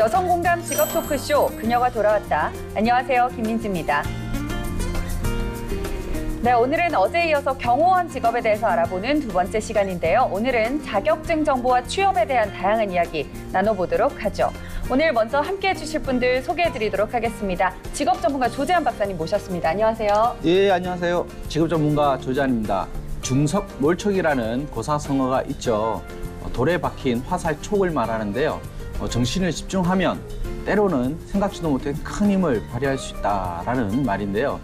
여성 공감 직업 토크쇼 그녀가 돌아왔다. 안녕하세요, 김민지입니다. 네, 오늘은 어제에 이어서 경호원 직업에 대해서 알아보는 두 번째 시간인데요. 오늘은 자격증 정보와 취업에 대한 다양한 이야기 나눠보도록 하죠. 오늘 먼저 함께해 주실 분들 소개해드리도록 하겠습니다. 직업 전문가 조재한 박사님 모셨습니다. 안녕하세요. 예, 안녕하세요. 직업 전문가 조재한입니다. 중석몰촉이라는 고사성어가 있죠. 돌에 박힌 화살촉을 말하는데요. 정신을 집중하면 때로는 생각지도 못한 큰 힘을 발휘할 수 있다라는 말인데요.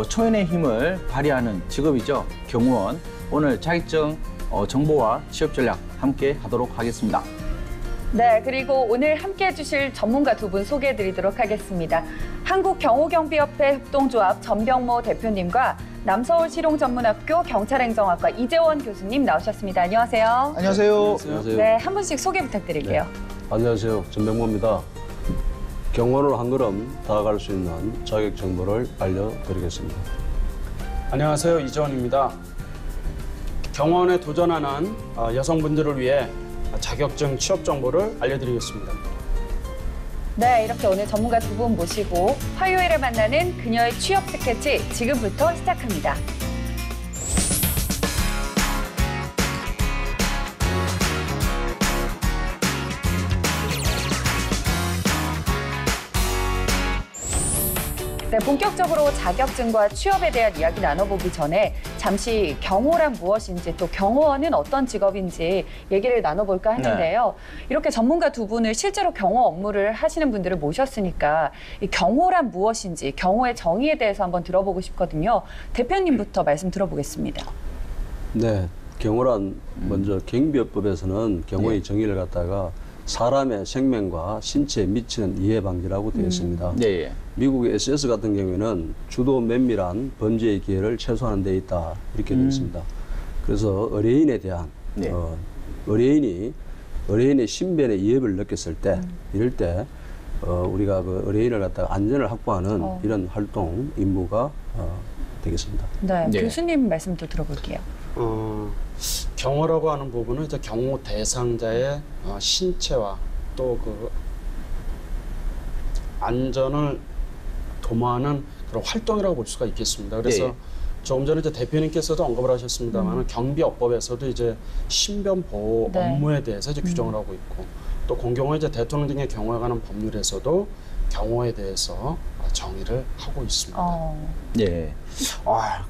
초연의 힘을 발휘하는 직업이죠. 경호원. 오늘 자격증 정보와 취업 전략 함께 하도록 하겠습니다. 네, 그리고 오늘 함께해 주실 전문가 두 분 소개해드리도록 하겠습니다. 한국경호경비협회 협동조합 전병모 대표님과 남서울실용전문학교 경찰행정학과 이재원 교수님 나오셨습니다. 안녕하세요. 안녕하세요. 안녕하세요. 네, 한 분씩 소개 부탁드릴게요. 네. 안녕하세요. 전병모입니다. 경호원을 한 걸음 다가갈 수 있는 자격 정보를 알려드리겠습니다. 안녕하세요. 이재원입니다. 경호원에 도전하는 여성분들을 위해 자격증 취업 정보를 알려드리겠습니다. 네, 이렇게 오늘 전문가 두 분 모시고 화요일에 만나는 그녀의 취업 스케치 지금부터 시작합니다. 네, 본격적으로 자격증과 취업에 대한 이야기 나눠보기 전에 잠시 경호란 무엇인지 또 경호원은 어떤 직업인지 얘기를 나눠볼까 하는데요. 이렇게 전문가 두 분을 실제로 경호 업무를 하시는 분들을 모셨으니까 이 경호란 무엇인지 경호의 정의에 대해서 한번 들어보고 싶거든요. 대표님부터 말씀 들어보겠습니다. 네, 경호란 먼저 경비업법에서는 경호의 정의를 갖다가 사람의 생명과 신체에 미치는 이해 방지라고 되어 있습니다. 네. 미국의 SS 같은 경우에는 주도 면밀한 범죄의 기회를 최소화하는 데 있다 이렇게 되어 있습니다. 그래서 의뢰인에 대한 네. 의뢰인의 신변에 위협을 느꼈을 때 이럴 때 우리가 그 의뢰인을 갖다가 안전을 확보하는 이런 활동 임무가 되겠습니다. 네, 네. 교수님 말씀도 들어볼게요. 경호라고 하는 부분은 이제 경호 대상자의 신체와 또 그 안전을 도모하는 그런 활동이라고 볼 수가 있겠습니다. 그래서 네. 조금 전에 이제 대표님께서도 언급을 하셨습니다만 경비업법에서도 이제 신변 보호 네. 업무에 대해서 이제 규정을 하고 있고 또 공경호 이제 대통령 등의 경호에 관한 법률에서도 경호에 대해서 정의를 하고 있습니다. 네.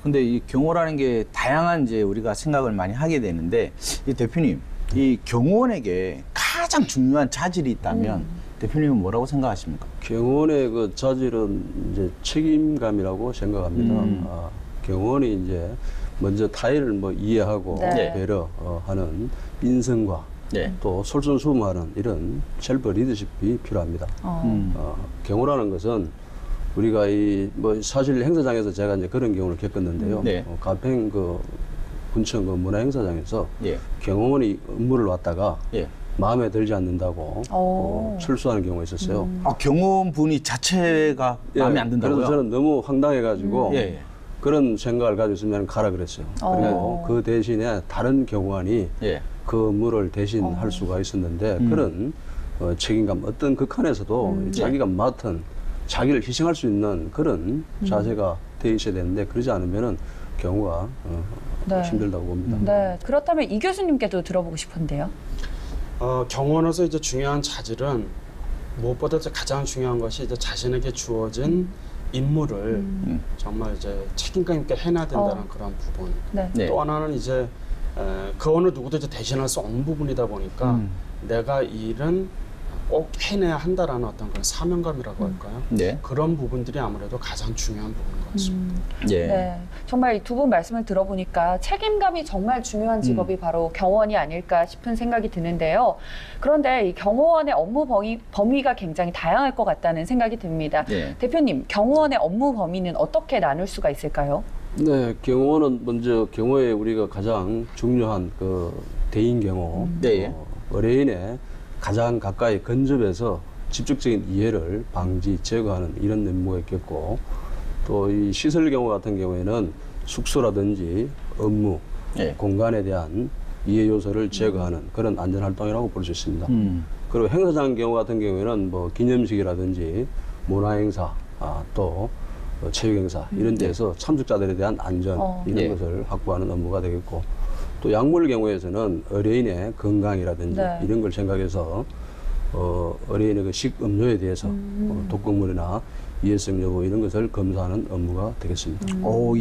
근데 이 경호라는 게 다양한 이제 우리가 생각을 많이 하게 되는데 이 대표님, 이 경호원에게 가장 중요한 자질이 있다면 대표님은 뭐라고 생각하십니까? 경호원의 그 자질은 이제 책임감이라고 생각합니다. 경호원이 이제 먼저 타인을 뭐 이해하고 네. 배려하는 인성과 네. 또 솔선수범하는 이런 셀프 리더십이 필요합니다. 경호라는 것은 우리가 뭐 사실 행사장에서 제가 이제 그런 경우를 겪었는데요. 네. 가평 그 군청 그 문화행사장에서 예. 경호원이 업무를 왔다가 예. 마음에 들지 않는다고 철수하는 경우가 있었어요. 경호원분이 자체가 마음에 안 든다고요? 그래서 저는 너무 황당해가지고 예. 그런 생각을 가지고 있으면 가라 그랬어요. 그리고 그 대신에 다른 경호관이 예. 그 업무를 대신 할 수가 있었는데 그런 책임감, 어떤 극한에서도 자기가 맡은 자기를 희생할 수 있는 그런 자세가 돼 있어야 되는데 그러지 않으면은 경우가 네. 힘들다고 봅니다. 네, 그렇다면 이 교수님께도 들어보고 싶은데요. 경호원에서 이제 중요한 자질은 무엇보다 이제 가장 중요한 것이 이제 자신에게 주어진 임무를 정말 이제 책임감 있게 해내야 된다는 그런 부분. 네. 네. 또 하나는 이제 그 어느 누구도 이제 대신할 수 없는 부분이다 보니까 내가 이 일은 꼭 해내야 한다라는 어떤 그런 사명감이라고 할까요? 네. 그런 부분들이 아무래도 가장 중요한 부분인 것 같습니다. 예. 네, 정말 이 두 분 말씀을 들어보니까 책임감이 정말 중요한 직업이 바로 경호원이 아닐까 싶은 생각이 드는데요. 그런데 이 경호원의 업무 범위가 굉장히 다양할 것 같다는 생각이 듭니다. 네. 대표님, 경호원의 업무 범위는 어떻게 나눌 수가 있을까요? 네, 경호는 먼저 경호에 우리가 가장 중요한 그 대인 경호, 네. 의뢰인의 가장 가까이 근접해서 직접적인 이해를 방지, 제거하는 이런 임무가 있겠고 또 이 시설 경우 같은 경우에는 숙소라든지 업무, 예. 공간에 대한 이해 요소를 제거하는 그런 안전 활동이라고 볼 수 있습니다. 그리고 행사장 경우 같은 경우에는 뭐 기념식이라든지 문화행사, 또 체육행사 이런 데서 참석자들에 대한 안전 이런 예. 것을 확보하는 업무가 되겠고, 또 약물 경우에서는 의뢰인의 건강이라든지 네. 이런 걸 생각해서 의뢰인의 그 식음료에 대해서 독극물이나 이해성 여부 이런 것을 검사하는 업무가 되겠습니다.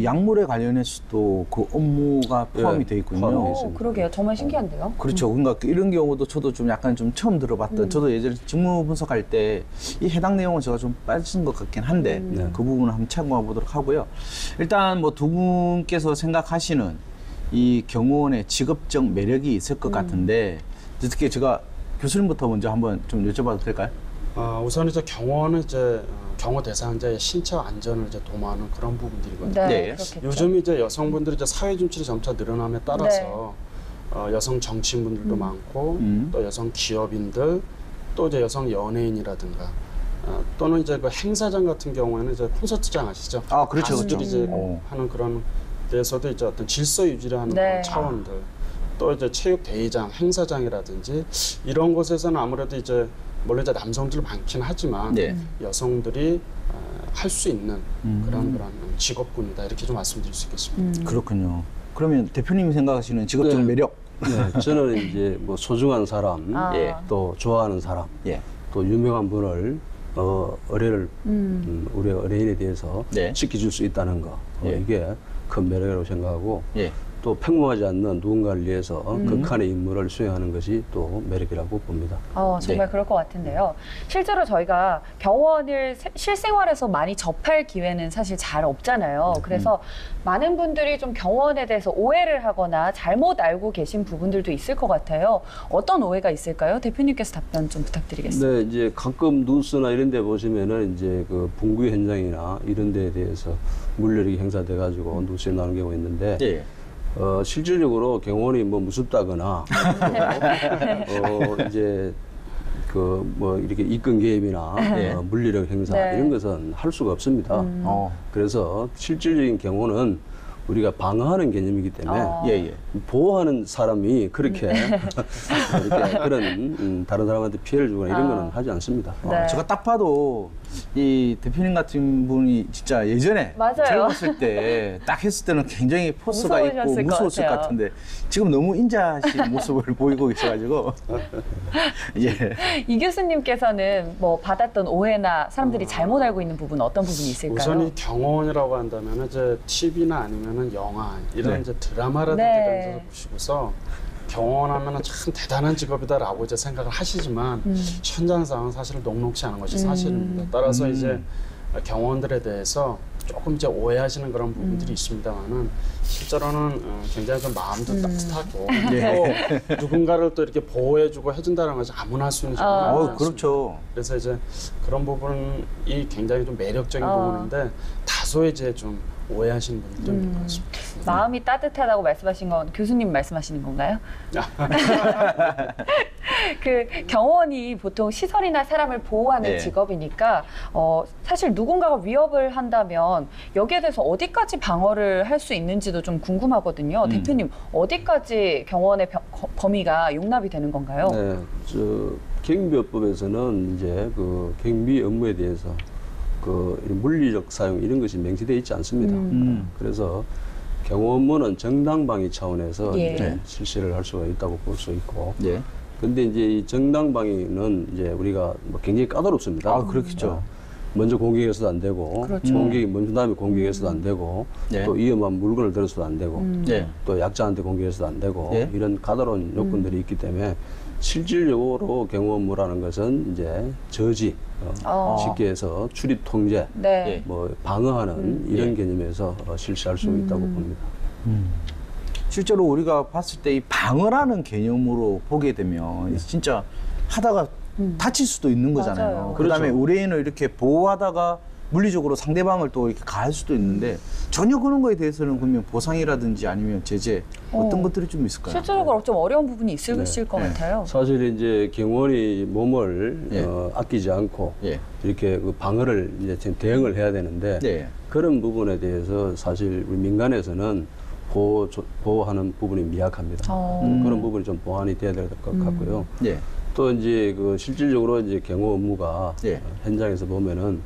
약물에 관련해서도 그 업무가 포함이 예, 돼 있군요. 포함이 오, 있습니다. 그러게요. 정말 신기한데요. 그렇죠. 그러니까 이런 경우도 저도 좀 약간 좀 처음 들어봤던, 저도 예전에 직무 분석할 때 이 해당 내용은 제가 좀 빠진 것 같긴 한데 네. 그 부분은 한번 참고해 보도록 하고요. 일단 뭐 두 분께서 생각하시는 이 경호원의 직업적 매력이 있을 것 같은데, 특히 제가 교수님부터 먼저 한번 좀 여쭤봐도 될까요? 우선 이제 경호는 이제 경호 대상자의 신체와 안전을 이제 도모하는 그런 부분들이거든요. 네, 네. 그렇겠죠. 요즘 이제 여성분들이 이제 사회 진출이 점차 늘어남에 따라서 여성 정치인분들도 많고 또 여성 기업인들 또 이제 여성 연예인이라든가 또는 이제 그 행사장 같은 경우에는 이제 콘서트장 아시죠? 아, 그렇죠, 가수들이 그렇죠. 이제 오. 하는 그런 데서도 이제 어떤 질서 유지를 하는 네. 그런 차원들 또 이제 체육 대회장, 행사장이라든지 이런 곳에서는 아무래도 이제 물론 이제 남성들 많긴 하지만 네. 여성들이 할 수 있는 그런 직업군이다 이렇게 좀 말씀드릴 수 있겠습니다. 그렇군요. 그러면 대표님이 생각하시는 직업적 네. 매력? 네, 저는 이제 뭐 소중한 사람, 예. 또 좋아하는 사람, 예. 또 유명한 분을 의뢰를 우리 의뢰인에 대해서 네. 지켜줄 수 있다는 거, 예. 이게 큰 매력이라고 생각하고, 예. 또 평범하지 않는 누군가를 위해서 극한의 임무를 수행하는 것이 또 매력이라고 봅니다. 정말 네. 그럴 것 같은데요. 실제로 저희가 경호원을 실생활에서 많이 접할 기회는 사실 잘 없잖아요. 그래서 많은 분들이 좀 경호원에 대해서 오해를 하거나 잘못 알고 계신 부분들도 있을 것 같아요. 어떤 오해가 있을까요? 대표님께서 답변 좀 부탁드리겠습니다. 네, 이제 가끔 뉴스나 이런 데 보시면은 이제 그 붕괴 현장이나 이런 데에 대해서 물려력이 행사돼 가지고 뉴스에 나오는 경우가 있는데, 예. 실질적으로 경호원이 뭐 무섭다거나, 이제 그 뭐 이렇게 입건 개입이나 물리력 행사 네. 이런 것은 할 수가 없습니다. 그래서 실질적인 경호는 우리가 방어하는 개념이기 때문에 예, 예. 보호하는 사람이 그렇게 이렇게 그런 다른 사람한테 피해를 주거나 이런 거는 하지 않습니다. 네. 제가 딱 봐도 이 대표님 같은 분이 진짜 예전에 맞아요. 젊었을 때 딱 했을 때는 굉장히 포스가 있고 무서우셨을 것 무서웠을 것 같아요. 같은데 지금 너무 인자하신 모습을 보이고 계셔가지고 예. 이 교수님께서는 뭐 받았던 오해나 사람들이 잘못 알고 있는 부분 어떤 부분이 있을까요? 우선 이 경호원이라고 한다면 이제 TV나 아니면은 영화 이런 네. 이제 드라마라든지 네. 이런 데서 보시고서 경호원하면은 참 대단한 직업이다라고 이제 생각을 하시지만 현장 상황은 사실 녹록치 않은 것이 사실입니다. 따라서 이제 경호원들에 대해서 조금 이제 오해하시는 그런 부분들이 있습니다만은 실제로는 굉장히 좀 마음도 따뜻하고 또 누군가를 또 이렇게 보호해주고 해준다는 것이 아무나 할 수 있는 직업은 아니지 않습니다. 그렇죠. 그래서 이제 그런 부분이 굉장히 좀 매력적인 부분인데 다소 이제 좀 오해하시는 분들도 있는 것 같습니다. 마음이 따뜻하다고 말씀하신 건 교수님 말씀하시는 건가요? 그 경호원이 보통 시설이나 사람을 보호하는 네. 직업이니까 사실 누군가가 위협을 한다면 여기에 대해서 어디까지 방어를 할 수 있는지도 좀 궁금하거든요. 대표님 어디까지 경호원의 범위가 용납이 되는 건가요? 네, 경비업법에서는 이제 그 경비 업무에 대해서 그 물리적 사용 이런 것이 명시되어 있지 않습니다. 그래서 경호 업무는 정당방위 차원에서 예. 이제 실시를 할 수가 있다고 볼 수 있고, 예. 근데 이제 이 정당방위는 이제 우리가 뭐 굉장히 까다롭습니다. 아, 그렇겠죠. 먼저 공격해서도 안 되고, 그렇죠. 공격이 멈춘 다음에 공격해서도 안 되고, 예. 또 위험한 물건을 들어서도 안 되고, 예. 또 약자한테 공격해서도 안 되고, 예. 이런 까다로운 요건들이 있기 때문에 실질적으로 경호 업무라는 것은 이제 저지, 쉽게 해서 출입 통제, 네. 예. 뭐 방어하는 이런 예. 개념에서 실시할 수 있다고 봅니다. 실제로 우리가 봤을 때 이 방어라는 개념으로 보게 되면 진짜 하다가 다칠 수도 있는 거잖아요. 맞아요. 그다음에 그렇죠. 의뢰인을 이렇게 보호하다가 물리적으로 상대방을 또 이렇게 가할 수도 있는데 전혀 그런 거에 대해서는 그러면 보상이라든지 아니면 제재 어떤 것들이 좀 있을까요? 실제적으로 좀 어려운 부분이 있을 것 네. 같아요. 사실 이제 경호원이 몸을 예. 아끼지 않고 예. 이렇게 그 방어를 이제 지금 대응을 해야 되는데 예. 그런 부분에 대해서 사실 우리 민간에서는 보호하는 부분이 미약합니다. 그런 부분이 좀 보완이 돼야 될 것 같고요. 예. 또 이제 그 실질적으로 이제 경호 업무가 예. 현장에서 보면은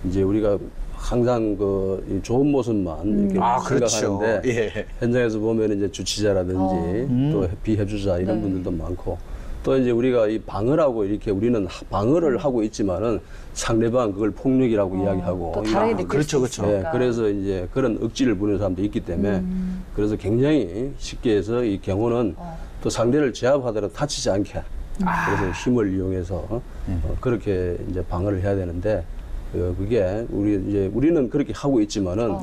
이제 우리가 항상 그 좋은 모습만 이렇게 그렇죠. 생각하는데 예. 현장에서 보면 이제 주치자라든지 또 비해주자 이런 네. 분들도 많고 또 이제 우리가 이 방어를 하고 이렇게 우리는 방어를 하고 있지만은 상대방 그걸 폭력이라고 이야기하고 또 다르게 느낄 그렇죠, 수 그렇죠. 예, 있으니까. 그래서 이제 그런 억지를 부리는 사람도 있기 때문에 그래서 굉장히 쉽게 해서 이 경호는 또 상대를 제압하더라도 다치지 않게 그래서 힘을 이용해서 그렇게 이제 방어를 해야 되는데 그게 우리는 그렇게 하고 있지만은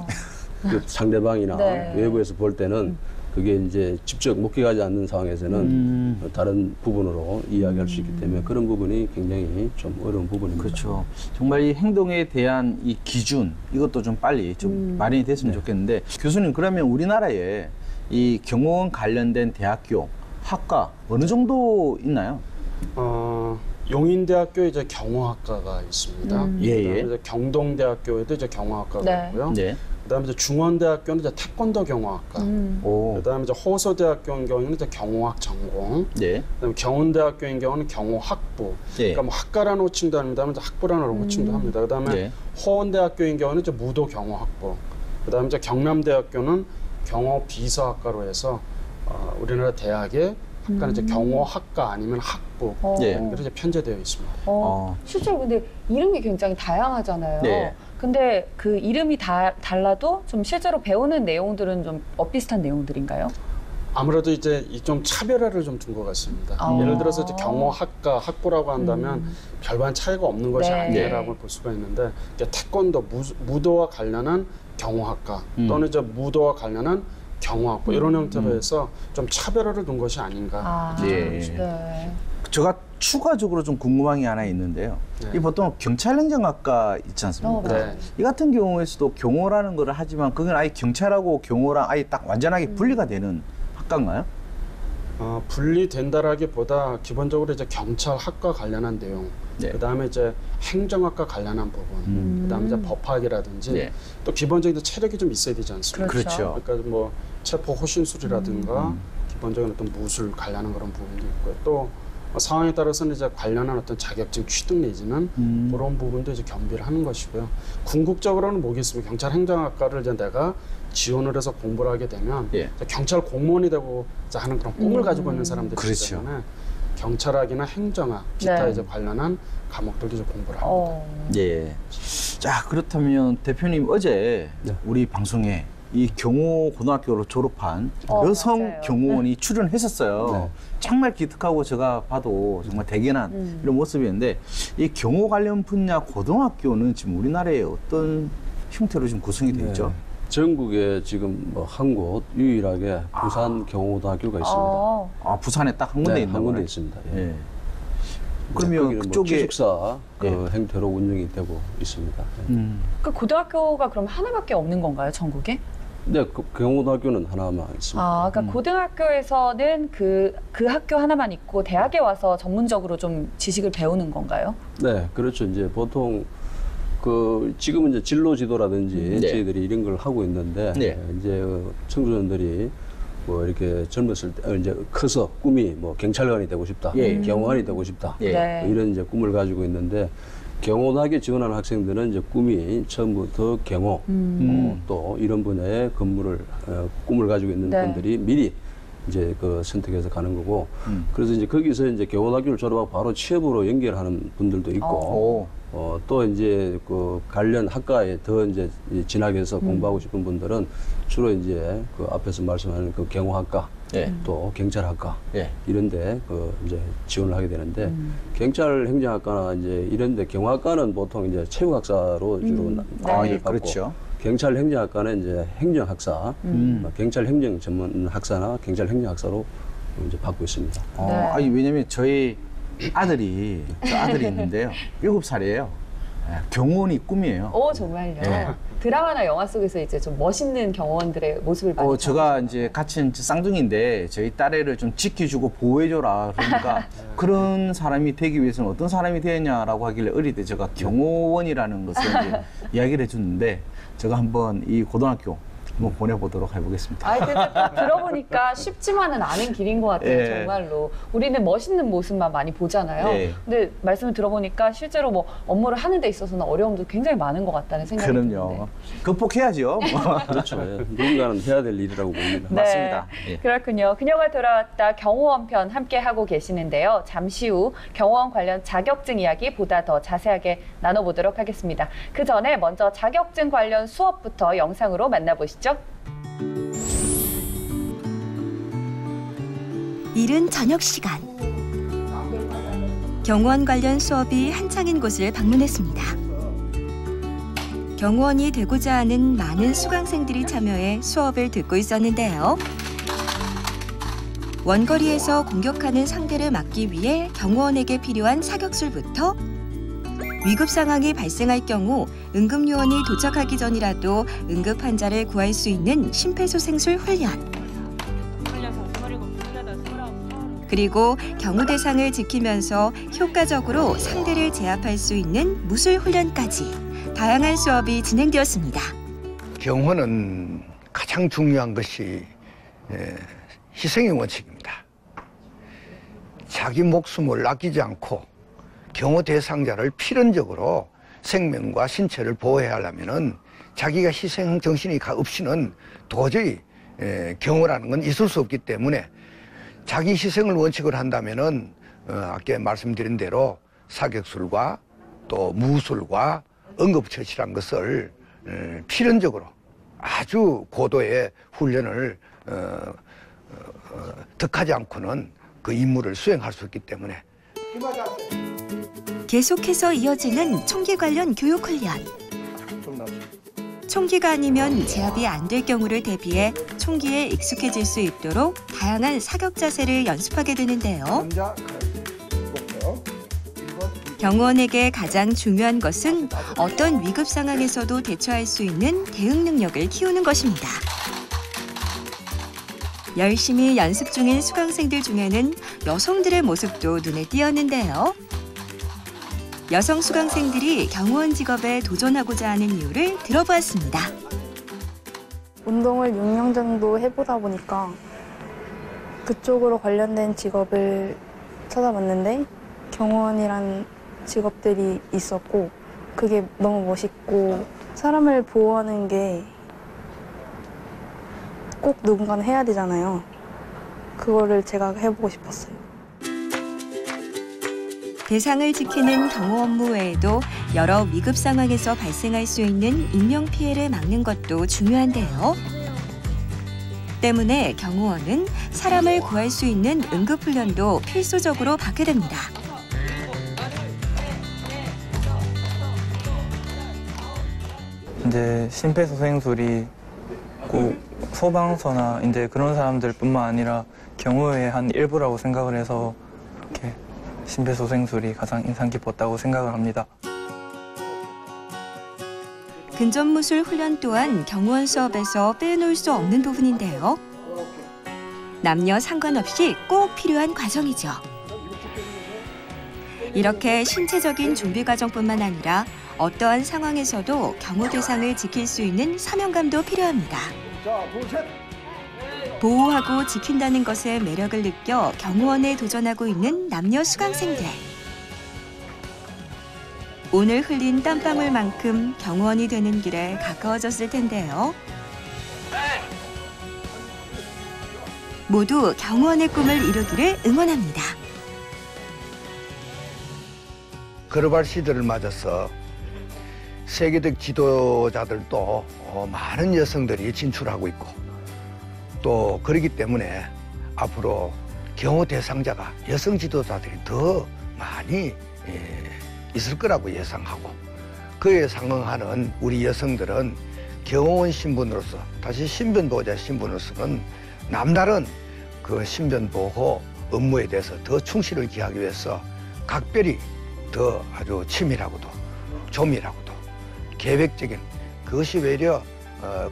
그 상대방이나 네. 외부에서 볼 때는 그게 이제 직접 목격하지 않는 상황에서는 다른 부분으로 이야기할 수 있기 때문에 그런 부분이 굉장히 좀 어려운 부분입니다. 그렇죠. 정말 이 행동에 대한 이 기준 이것도 좀 빨리 좀 마련이 됐으면 좋겠는데 교수님 그러면 우리나라에 이 경호원 관련된 대학교 학과 어느 정도 있나요? 용인대학교에 이제 경호학과가 있습니다. 예, 그다음에 예. 이제 경동대학교에도 이제 경호학과가 네. 있고요. 네. 그다음에 이제 중원대학교는 이제 태권도 경호학과. 오. 그다음에 이제 호서대학교인 경우는 이제 경호학 전공. 네. 그다음에 경운대학교인 경우는 경호학부. 예. 그러니까 뭐 학과라는 호칭도 합니다. 이제 학부라는 호칭도 합니다. 그다음에 네. 호원대학교인 경우는 이제 무도 경호학부. 그다음에 이제 경남대학교는 경호비서학과로 해서 우리나라 대학의 학과는 이제 경호학과 아니면 학부. 예. 그래서 이제 편제되어 있습니다. 실제로 근데 이름이 굉장히 다양하잖아요. 네. 근데 그 이름이 달라도 좀 실제로 배우는 내용들은 좀 비슷한 내용들인가요? 아무래도 이제 좀 차별화를 좀 둔 것 같습니다. 예를 들어서 이제 경호학과 학부라고 한다면 별반 차이가 없는 것이 네. 아니라고 볼 수가 있는데 이제 태권도 무도와 관련한 경호학과 또는 이제 무도와 관련한 경호학부 이런 형태로 해서 좀 차별화를 둔 것이 아닌가. 예. 네. 제가 추가적으로 좀 궁금한 게 하나 있는데요. 네. 이 보통 경찰행정학과 있지 않습니까? 네. 이 같은 경우에서도 경호라는 거를 하지만 그건 아예 경찰하고 경호랑 아예 딱 완전하게 분리가 되는 학과인가요? 분리된다라기보다 기본적으로 이제 경찰학과 관련한 내용, 네. 그다음에 이제 행정학과 관련한 부분, 그다음에 이제 법학이라든지 네. 또 기본적인 체력이 좀 있어야 되지 않습니까? 그렇죠. 그러니까 뭐 체포 호신술이라든가 기본적인 어떤 무술 관련한 그런 부분도 있고요. 또 상황에 따라서는 이제 관련한 어떤 자격증 취득 내지는 그런 부분도 이제 겸비를 하는 것이고요. 궁극적으로는 뭐겠습니까? 경찰 행정학과를 이제 내가 지원을 해서 공부를 하게 되면 예. 이제 경찰 공무원이 되고 이제 하는 그런 꿈을 가지고 있는 사람들이기 그렇죠. 때문에 경찰학이나 행정학, 기타 네. 이제 관련한 과목들도 이제 공부를 합니다. 예. 자, 그렇다면 대표님 어제 네. 우리 방송에 이 경호 고등학교로 졸업한 여성 맞아요. 경호원이 출연했었어요. 네. 정말 기특하고 제가 봐도 정말 대견한 이런 모습이었는데 이 경호 관련 분야 고등학교는 지금 우리나라에 어떤 형태로 지금 구성이 되어 있죠? 전국에 지금 뭐 한 곳 유일하게 부산 경호고등학교가 있습니다. 아, 부산에 딱 한 군데 네, 있는 한 군데 거예요? 있습니다. 예. 네, 그러면 거기는 그쪽에 뭐 기숙사 그 예. 형태로 운영이 되고 있습니다. 그 고등학교가 그럼 하나밖에 없는 건가요, 전국에? 네, 그 경호고등학교는 하나만 있습니다. 아, 그러니까 고등학교에서는 그 학교 하나만 있고 대학에 와서 전문적으로 좀 지식을 배우는 건가요? 네, 그렇죠. 이제 보통 그 지금은 이제 진로 지도라든지 네. 저희들이 이런 걸 하고 있는데 네. 이제 청소년들이 뭐 이렇게 젊었을 때 이제 커서 꿈이 뭐 경찰관이 되고 싶다, 예. 경호관이 되고 싶다 예. 네. 뭐 이런 이제 꿈을 가지고 있는데 경호대학에 지원하는 학생들은 이제 꿈이 처음부터 경호 또 이런 분야의 근무를 꿈을 가지고 있는 네. 분들이 미리 이제 그 선택해서 가는 거고 그래서 이제 거기서 이제 경호대학교를 졸업하고 바로 취업으로 연결하는 분들도 있고 또 이제 그 관련 학과에 더 이제 진학해서 공부하고 싶은 분들은 주로 이제 그 앞에서 말씀하는 그 경호학과 예. 또 경찰학과 예. 이런데 그 이제 지원을 하게 되는데 경찰 행정학과나 이제 이런데 경호학과는 보통 이제 체육학사로 주로 아, 네. 예, 그렇죠. 경찰 행정학과는 이제 행정학사, 경찰 행정 전문 학사나 경찰 행정학사로 이제 받고 있습니다. 네. 아니 왜냐면 저희 아들이 있는데요. 7살이에요. 경호원이 꿈이에요. 오, 정말요? 네. 드라마나 영화 속에서 이제 좀 멋있는 경호원들의 모습을 많이 제가 이제 같은 쌍둥이인데 저희 딸애를 좀 지켜주고 보호해줘라 그러니까 그런 사람이 되기 위해서는 어떤 사람이 되느냐라고 하길래 어릴 때 제가 경호원이라는 것을 이제 이야기를 해줬는데 제가 한번 이 고등학교 한번 보내보도록 해보겠습니다. 아, 근데 딱 들어보니까 쉽지만은 않은 길인 것 같아요, 예. 정말로. 우리는 멋있는 모습만 많이 보잖아요. 예. 근데 말씀을 들어보니까 실제로 뭐 업무를 하는 데 있어서는 어려움도 굉장히 많은 것 같다는 생각이 그럼요. 드는데. 극복해야죠. 그렇죠. 예. 누군가는 해야 될 일이라고 봅니다. 네, 맞습니다. 예. 그렇군요. 그녀가 돌아왔다 경호원 편 함께 하고 계시는데요. 잠시 후 경호원 관련 자격증 이야기 보다 더 자세하게 나눠보도록 하겠습니다. 그 전에 먼저 자격증 관련 수업부터 영상으로 만나보시죠. 이른 저녁 시간. 경호원 관련 수업이 한창인 곳을 방문했습니다. 경호원이 되고자 하는 많은 수강생들이 참여해 수업을 듣고 있었는데요. 원거리에서 공격하는 상대를 막기 위해 경호원에게 필요한 사격술부터 위급 상황이 발생할 경우 응급요원이 도착하기 전이라도 응급 환자를 구할 수 있는 심폐소생술 훈련. 그리고 경호 대상을 지키면서 효과적으로 상대를 제압할 수 있는 무술 훈련까지 다양한 수업이 진행되었습니다. 경호는 가장 중요한 것이 희생의 원칙입니다. 자기 목숨을 아끼지 않고 경호 대상자를 필연적으로 생명과 신체를 보호해야 하려면은 자기가 희생 정신이 없이는 도저히 경호라는 건 있을 수 없기 때문에 자기 희생을 원칙으로 한다면은 아까 말씀드린 대로 사격술과 또 무술과 응급처치란 것을 필연적으로 아주 고도의 훈련을 득하지 않고는 그 임무를 수행할 수 있기 때문에 계속해서 이어지는 총기 관련 교육 훈련. 총기가 아니면 제압이 안 될 경우를 대비해 총기에 익숙해질 수 있도록 다양한 사격 자세를 연습하게 되는데요. 경호원에게 가장 중요한 것은 어떤 위급 상황에서도 대처할 수 있는 대응 능력을 키우는 것입니다. 열심히 연습 중인 수강생들 중에는 여성들의 모습도 눈에 띄었는데요. 여성 수강생들이 경호원 직업에 도전하고자 하는 이유를 들어보았습니다. 운동을 6년 정도 해보다 보니까 그쪽으로 관련된 직업을 찾아봤는데 경호원이란 직업들이 있었고 그게 너무 멋있고 사람을 보호하는 게 꼭 누군가는 해야 되잖아요. 그거를 제가 해보고 싶었어요. 대상을 지키는 경호 업무 외에도 여러 위급 상황에서 발생할 수 있는 인명피해를 막는 것도 중요한데요. 때문에 경호원은 사람을 구할 수 있는 응급훈련도 필수적으로 받게 됩니다. 이제 심폐소생술이 꼭 소방서나 이제 그런 사람들뿐만 아니라 경호의 한 일부라고 생각을 해서 이렇게 심폐소생술이 가장 인상 깊었다고 생각을 합니다. 근접무술 훈련 또한 경호원 수업에서 빼놓을 수 없는 부분인데요. 남녀 상관없이 꼭 필요한 과정이죠. 이렇게 신체적인 준비 과정뿐만 아니라 어떠한 상황에서도 경호 대상을 지킬 수 있는 사명감도 필요합니다. 보호하고 지킨다는 것의 매력을 느껴 경호원에 도전하고 있는 남녀 수강생들. 오늘 흘린 땀방울만큼 경호원이 되는 길에 가까워졌을 텐데요. 모두 경호원의 꿈을 이루기를 응원합니다. 글로벌 시대를 맞아서 세계적 지도자들도 많은 여성들이 진출하고 있고 또 그렇기 때문에 앞으로 경호 대상자가 여성 지도자들이 더 많이 있을 거라고 예상하고 그에 상응하는 우리 여성들은 경호원 신분으로서 다시 신변보호자 신분으로서는 남다른 그 신변보호 업무에 대해서 더 충실을 기하기 위해서 각별히 더 아주 치밀하고도 조밀하고도 계획적인 그것이 외려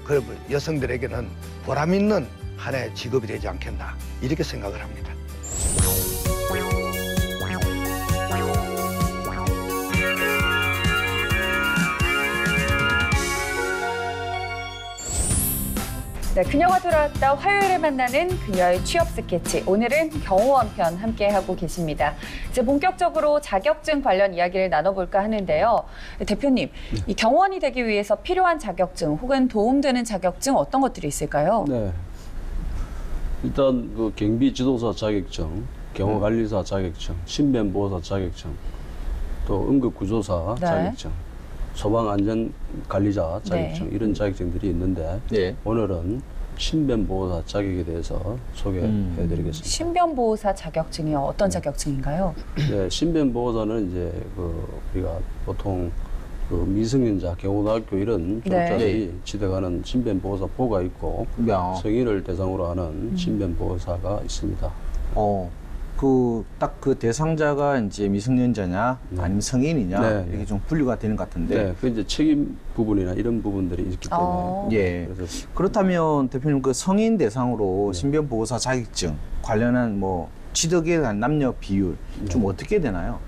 그 여성들에게는 보람 있는 하나의 직업이 되지 않겠나 이렇게 생각을 합니다. 네, 그녀가 돌아왔다 화요일에 만나는 그녀의 취업 스케치. 오늘은 경호원 편 함께하고 계십니다. 이제 본격적으로 자격증 관련 이야기를 나눠볼까 하는데요. 대표님, 이 경호원이 되기 위해서 필요한 자격증 혹은 도움되는 자격증 어떤 것들이 있을까요? 네. 일단 그 경비 지도사 자격증, 경호관리사 자격증, 신변보호사 자격증, 또 응급구조사 네. 자격증, 소방안전관리자 자격증 이런 자격증들이 있는데 네. 오늘은 신변보호사 자격에 대해서 소개해드리겠습니다. 신변보호사 자격증이요. 어떤 자격증인가요? 네, 신변보호사는 이제 그 우리가 보통 그 미성년자, 경호등학교 이런 졸업자들이 취득하는 신변보호사포가 있고 야. 성인을 대상으로 하는 신변보호사가 있습니다. 딱 그 대상자가 이제 미성년자냐 아니면 성인이냐 네. 이렇게 좀 분류가 되는 것 같은데. 네, 그 이제 책임 부분이나 이런 부분들이 있기 때문에. 예. 그래서 그렇다면 대표님 그 성인 대상으로 신변보호사 자격증 관련한 뭐 취득에 대한 남녀 비율 좀 어떻게 되나요?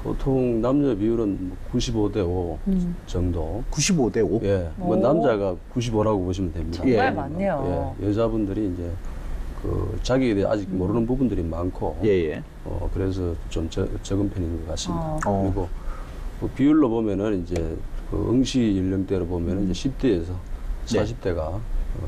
보통 남녀 비율은 95대 5 정도. 95대 5? 예, 뭐 오. 남자가 95라고 보시면 됩니다. 정말 예. 많네요. 예, 여자분들이 이제 그 자기에 대해 아직 모르는 부분들이 많고, 예예. 그래서 좀 적은 편인 것 같습니다. 어. 그리고 그 비율로 보면은 이제 그 응시 연령대로 보면은 이제 10대에서 네. 40대가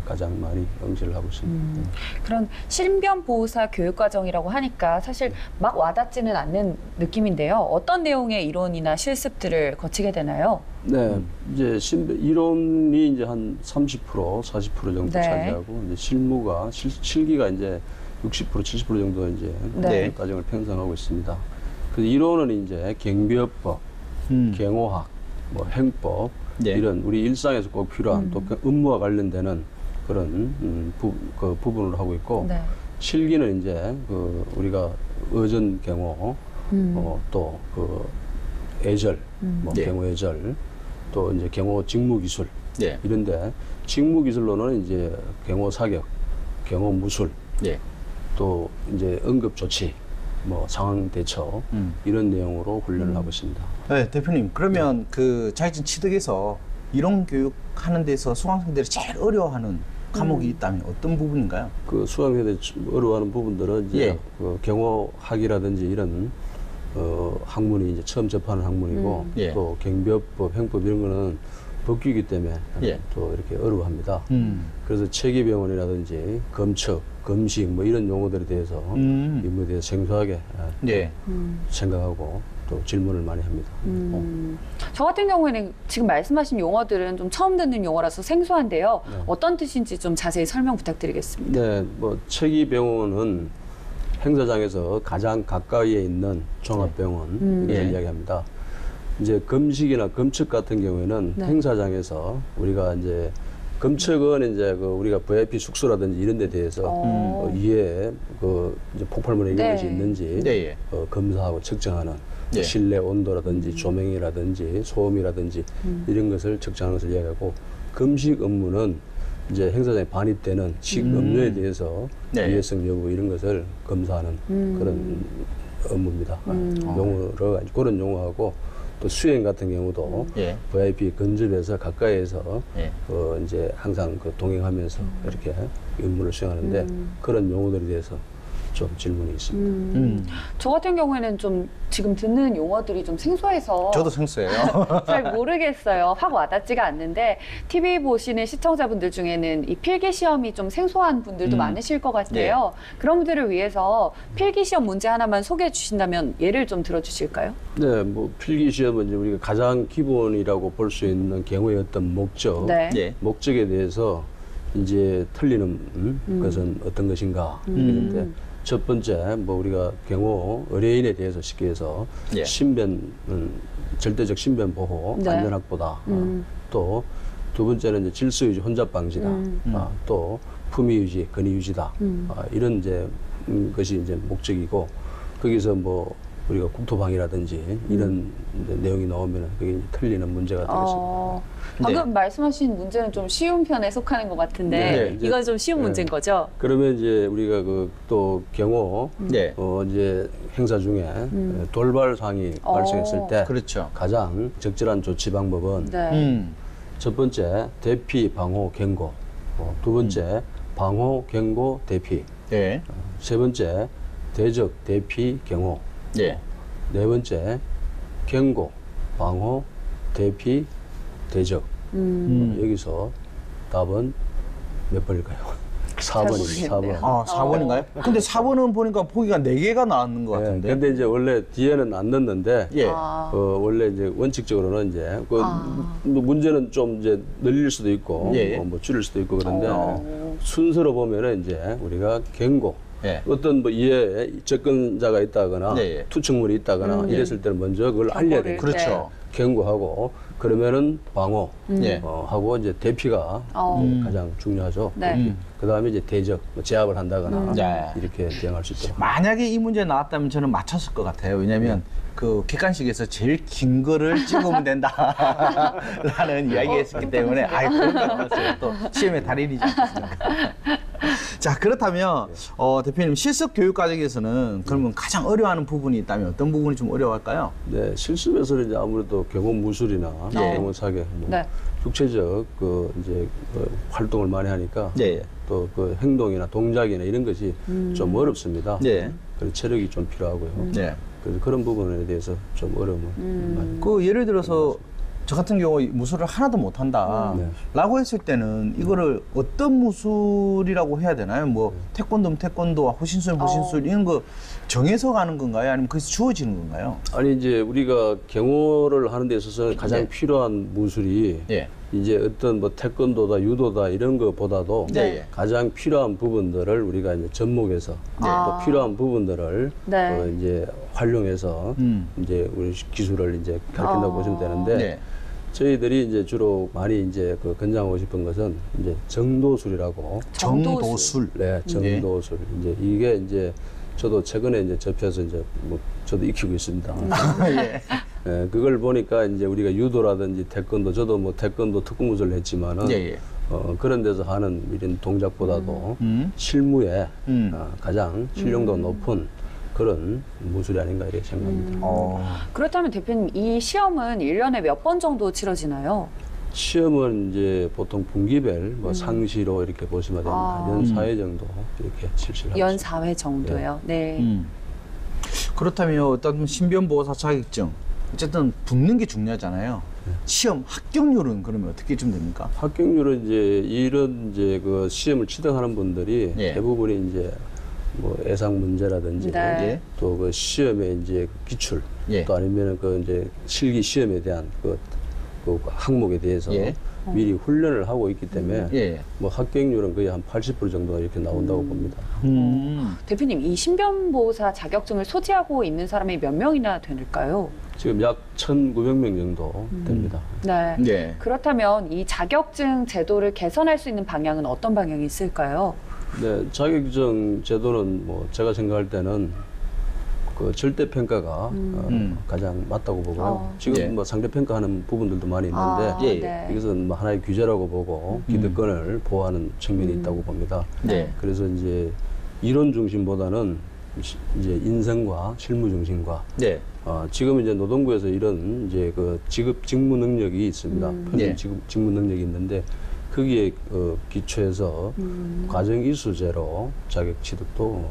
가장 많이 응시를 하고 있습니다. 그런 신변보호사 교육과정이라고 하니까 사실 막 와닿지는 않는 느낌인데요. 어떤 내용의 이론이나 실습들을 거치게 되나요? 네, 이제 이론이 이제 한 30%, 40% 정도 네. 차지하고 이제 실무가 실기가 이제 60%, 70% 정도 이제 네. 과정을 편성하고 있습니다. 그 이론은 이제 경비업법, 경호학, 뭐 행법 네. 이런 우리 일상에서 꼭 필요한 또 그 업무와 관련되는 그런 그 부분을 하고 있고 네. 실기는 이제 그 우리가 의전 경호 또 그 예절, 뭐 네. 경호 예절, 또 이제 경호 직무 기술 네. 이런데 직무 기술로는 이제 경호 사격, 경호 무술, 예. 또 이제 응급 조치, 뭐 상황 대처 이런 내용으로 훈련을 하고 있습니다. 네, 대표님 그러면 그 자격증 취득에서 이론 교육하는 데서 수강생들이 제일 어려워하는 과목이 있다면 어떤 부분인가요? 그 수강생들이 어려워하는 부분들은 이제 예. 그 경호학이라든지 이런 학문이 이제 처음 접하는 학문이고 예. 또 경비업법, 행법 이런 거는 법규이기 때문에 예. 또 이렇게 어려워합니다. 그래서 체계병원이라든지 검척, 검식 뭐 이런 용어들에 대해서 임무에 대해서 생소하게 예. 생각하고 또 질문을 많이 합니다. 저 같은 경우에는 지금 말씀하신 용어들은 좀 처음 듣는 용어라서 생소한데요. 어떤 뜻인지 좀 자세히 설명 부탁드리겠습니다. 네, 뭐 체계병원은 행사장에서 가장 가까이에 있는 종합병원 이걸 예. 이야기합니다. 이제 검식이나 검측 같은 경우에는 네. 행사장에서 우리가 이제 검측은 이제 그 우리가 VIP 숙소라든지 이런 데 대해서 이에 그 이제 폭발물에 이런 네. 것이 있는지 네, 예. 검사하고 측정하는 예. 실내 온도라든지 조명이라든지 소음이라든지 이런 것을 측정하는 것을 이야기하고 검식 업무는 이제 행사장에 반입되는 식음료에 대해서 네. 유해성 여부 이런 것을 검사하는 그런 업무입니다. 용어로 그런 용어하고 또 수행 같은 경우도 예. VIP 근접해서 가까이에서 예. 이제 항상 그 동행하면서 이렇게 임무를 수행하는데 그런 용어들에 대해서 좀 질문이 있습니다. 저 같은 경우에는 좀 지금 듣는 용어들이 좀 생소해서 저도 생소해요. 잘 모르겠어요. 확 와닿지가 않는데 TV 보시는 시청자분들 중에는 이 필기 시험이 좀 생소한 분들도 많으실 것 같아요. 그런 분들을 위해서 필기 시험 문제 하나만 소개해 주신다면 예를 좀 들어주실까요? 네, 뭐 필기 시험은 이제 우리가 가장 기본이라고 볼 수 있는 경우의 어떤 목적, 네. 예. 목적에 대해서 이제 틀리는 것은 어떤 것인가 이런데 첫 번째 뭐 우리가 경호 의뢰인에 대해서 쉽게 해서 예. 신변 절대적 신변 보호 네. 안전 확보다. 또 두 번째는 이제 질서 유지 혼잡 방지다. 또 품위 유지 권위 유지다. 이런 이제 것이 이제 목적이고 거기서 뭐 우리가 국토방위라든지 이런 이제 내용이 나오면 그게 이제 틀리는 문제가 되겠습니다. 방금 말씀하신 문제는 좀 쉬운 편에 속하는 것 같은데 네, 이제- 이건 좀 쉬운 네. 문제인 거죠? 그러면 이제 우리가 그 또 경호 네. 이제 행사 중에 돌발 사항이 발생했을 때 그렇죠. 가장 적절한 조치 방법은 네. 첫 번째 대피 방호 경고 있고, 두 번째 방호, 경고, 대피, 예. 세 번째 대적, 대피, 경호, 예. 네 번째 경고, 방호, 대피, 대적. 여기서 답은 몇 번일까요? 4번입니다. 4번. 아, 4번인가요? 근데 4번은 보니까 보기가 4개가 나왔는 것 같은데. 근데 이제 원래 뒤에는 안 넣는데, 예. 원래 이제 원칙적으로는 이제 뭐 문제는 좀 이제 늘릴 수도 있고, 예. 뭐 줄일 수도 있고 그런데 순서로 보면은 이제 우리가 경고, 예. 어떤 뭐 이에 접근자가 있다거나 네. 투척물이 있다거나 이랬을 때는 먼저 그걸 알려야 돼요. 그렇죠. 경고하고 그러면은 방호 예. 하고 이제 대피가 가장 중요하죠. 네. 그다음에 이제 대적, 뭐 제압을 한다거나 네. 이렇게 대응할 수 있도록. 만약에 이 문제 나왔다면 저는 맞췄을 것 같아요. 왜냐면 그 객관식에서 제일 긴 거를 찍으면 된다라는 이야기했기 때문에 그런 거 나왔어요. 또 시험의 달인이지 않겠습니까? 자, 그렇다면 대표님 실습 교육 과정에서는 그러면 가장 어려워하는 부분이 있다면 어떤 부분이 좀 어려울까요? 네, 실습에서는 이제 아무래도 경호 무술이나 경호 사격, 뭐 네. 육체적 그 이제 그 활동을 많이 하니까 네. 또 그 행동이나 동작이나 이런 것이 좀 어렵습니다. 네. 그래서 체력이 좀 필요하고요. 네. 그래서 그런 부분에 대해서 좀 어려움을 많이. 그 예를 들어서 저 같은 경우 무술을 하나도 못한다 네. 라고 했을 때는 이거를 어떤 무술이라고 해야 되나요? 뭐 태권도면 태권도와 호신술 호신술 이런 거 정해서 가는 건가요? 아니면 거기서 주어지는 건가요? 아니 이제 우리가 경호를 하는 데 있어서 가장 필요한 무술이 예. 이제 어떤 뭐 태권도다 유도다 이런 것보다도 네. 가장 필요한 부분들을 우리가 이제 접목해서 또 필요한 부분들을 네. 이제 활용해서 이제 우리 기술을 이제 가르친다고 보시면 되는데 네. 저희들이 이제 주로 많이 이제 그 권장하고 싶은 것은 이제 정도술이라고. 정도술. 네, 정도술. 이제 이게 이제 저도 최근에 이제 접해서 이제 뭐 저도 익히고 있습니다. 예. 예, 그걸 보니까 이제 우리가 유도라든지 태권도, 저도 뭐 태권도 특공무술을 했지만은 예, 예. 그런 데서 하는 이런 동작보다도 실무에 가장 실용도가 높은 그런 무술이 아닌가 이렇게 생각합니다. 그렇다면 대표님 이 시험은 1년에 몇 번 정도 치러지나요? 시험은 이제 보통 분기별 뭐 상시로 이렇게 보시면 됩니다. 연 4회 정도 이렇게 실시를 하고 연 있습니다. 4회 정도요. 네. 그렇다면 어떤 신변보호사 자격증 어쨌든 붙는 게 중요하잖아요. 시험 합격률은 그러면 어떻게 좀 됩니까? 합격률은 이제 이런 이제 그 시험을 치등하는 분들이 예. 대부분이 이제 뭐 예상 문제라든지 네. 또 그 시험의 이제 기출 예. 또 아니면은 그 이제 실기 시험에 대한 그 항목에 대해서 예. 미리 훈련을 하고 있기 때문에 예. 뭐 합격률은 거의 한 80% 정도가 이렇게 나온다고 봅니다. 대표님 이 신변보호사 자격증을 소지하고 있는 사람이 몇 명이나 될까요? 지금 약 1,900명 정도 됩니다. 네. 예. 그렇다면 이 자격증 제도를 개선할 수 있는 방향은 어떤 방향이 있을까요? 네, 자격증 제도는 뭐 제가 생각할 때는 그 절대 평가가 가장 맞다고 보고요. 지금 예. 뭐 상대 평가하는 부분들도 많이 있는데 네. 이것은 뭐 하나의 규제라고 보고 기득권을 보호하는 측면이 있다고 봅니다. 네. 그래서 이제 이론 중심보다는 이제 인성과 실무 중심과 네. 지금 이제 노동부에서 이런 이제 그 직업 직무 능력이 있습니다. 표준 예. 직무 능력이 있는데 거기에 기초해서 과정 이수제로 자격 취득도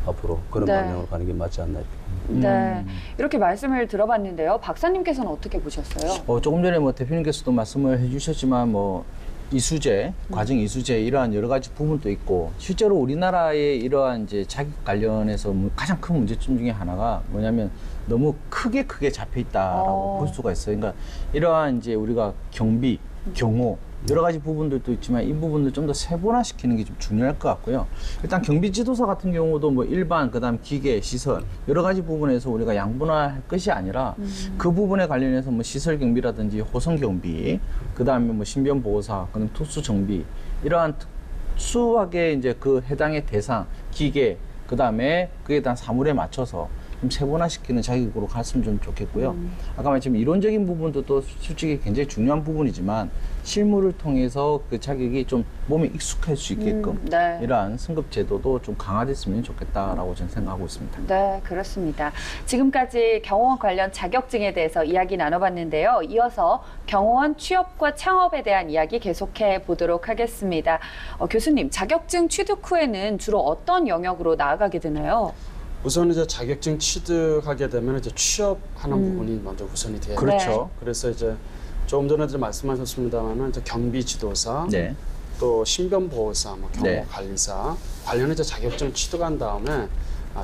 앞으로 그런 네. 방향으로 가는 게 맞지 않나 이렇게 봅니다. 네. 이렇게 말씀을 들어봤는데요. 박사님께서는 어떻게 보셨어요? 조금 전에 뭐 대표님께서도 말씀을 해주셨지만 뭐 이수제, 과정 이수제 이러한 여러 가지 부분도 있고 실제로 우리나라의 이러한 이제 자격 관련해서 가장 큰 문제점 중에 하나가 뭐냐면 너무 크게 잡혀 있다라고 볼 수가 있어요. 그러니까 이러한 이제 우리가 경비, 경호 여러 가지 부분들도 있지만 이 부분을 좀 더 세분화시키는 게 좀 중요할 것 같고요. 일단 경비 지도사 같은 경우도 뭐 일반, 그다음 기계, 시설 여러 가지 부분에서 우리가 양분화할 것이 아니라 그 부분에 관련해서 뭐 시설 경비라든지 호성 경비, 그다음에 뭐 신변 보호사, 그다음 특수 정비 이러한 특수하게 이제 그 해당의 대상, 기계, 그다음에 그에 대한 사물에 맞춰서 좀 세분화시키는 자격으로 갔으면 좀 좋겠고요. 아까 말했지만 이론적인 부분도 또 솔직히 굉장히 중요한 부분이지만 실무를 통해서 그 자격이 좀 몸에 익숙할 수 있게끔 네. 이러한 승급 제도도 좀 강화됐으면 좋겠다라고 저는 생각하고 있습니다. 네, 그렇습니다. 지금까지 경호원 관련 자격증에 대해서 이야기 나눠봤는데요. 이어서 경호원 취업과 창업에 대한 이야기 계속해 보도록 하겠습니다. 교수님, 자격증 취득 후에는 주로 어떤 영역으로 나아가게 되나요? 우선 이제 자격증 취득하게 되면 이제 취업하는 부분이 먼저 우선이 돼요. 그렇죠. 그래서 이제 조금 전에 말씀하셨습니다만은 이제 경비 지도사, 네. 또 신변보호사, 뭐 네. 경호관리사 관련 이제 자격증 취득한 다음에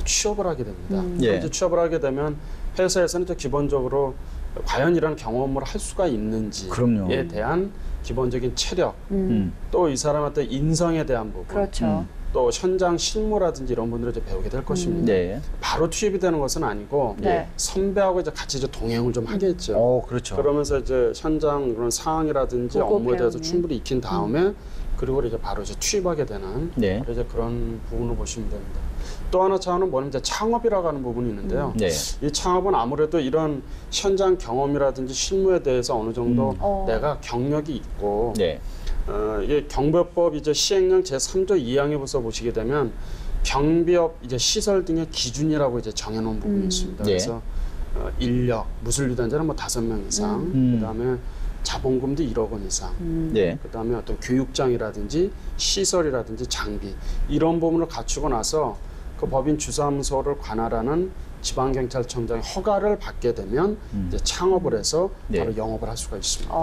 취업을 하게 됩니다. 예. 이제 취업을 하게 되면 회사에서는 이제 기본적으로 과연 이런 경호 업무를 할 수가 있는지에 그럼요. 대한 기본적인 체력, 음. 또 이 사람한테 인성에 대한 부분, 그렇죠. 또 현장 실무라든지 이런 분들을 이제 배우게 될 것입니다. 네. 바로 투입이 되는 것은 아니고 네. 선배하고 이제 같이 이제 동행을 좀 하겠죠. 그렇죠. 그러면서 이제 현장 그런 상황이라든지 보고 업무에 대해서 배우는. 충분히 익힌 다음에 그리고 이제 바로 이제 투입하게 되는 네. 바로 이제 그런 부분을 보시면 됩니다. 또 하나 차원은 뭐냐면 이제 창업이라고 하는 부분이 있는데요. 네. 이 창업은 아무래도 이런 현장 경험이라든지 실무에 대해서 어느 정도 내가 경력이 있고 네. 이게 경비법 이제 시행령 제3조 2항에 보서 보시게 되면 경비업 이제 시설 등의 기준이라고 이제 정해놓은 부분이 있습니다. 네. 그래서 인력, 무술유단자는 뭐 5명 이상, 그다음에 자본금도 1억 원 이상, 네. 그다음에 어떤 교육장이라든지 시설이라든지 장비 이런 부분을 갖추고 나서 그 법인 주사무소를 관할하는 지방경찰청장의 허가를 받게 되면 이제 창업을 해서 네. 바로 영업을 할 수가 있습니다.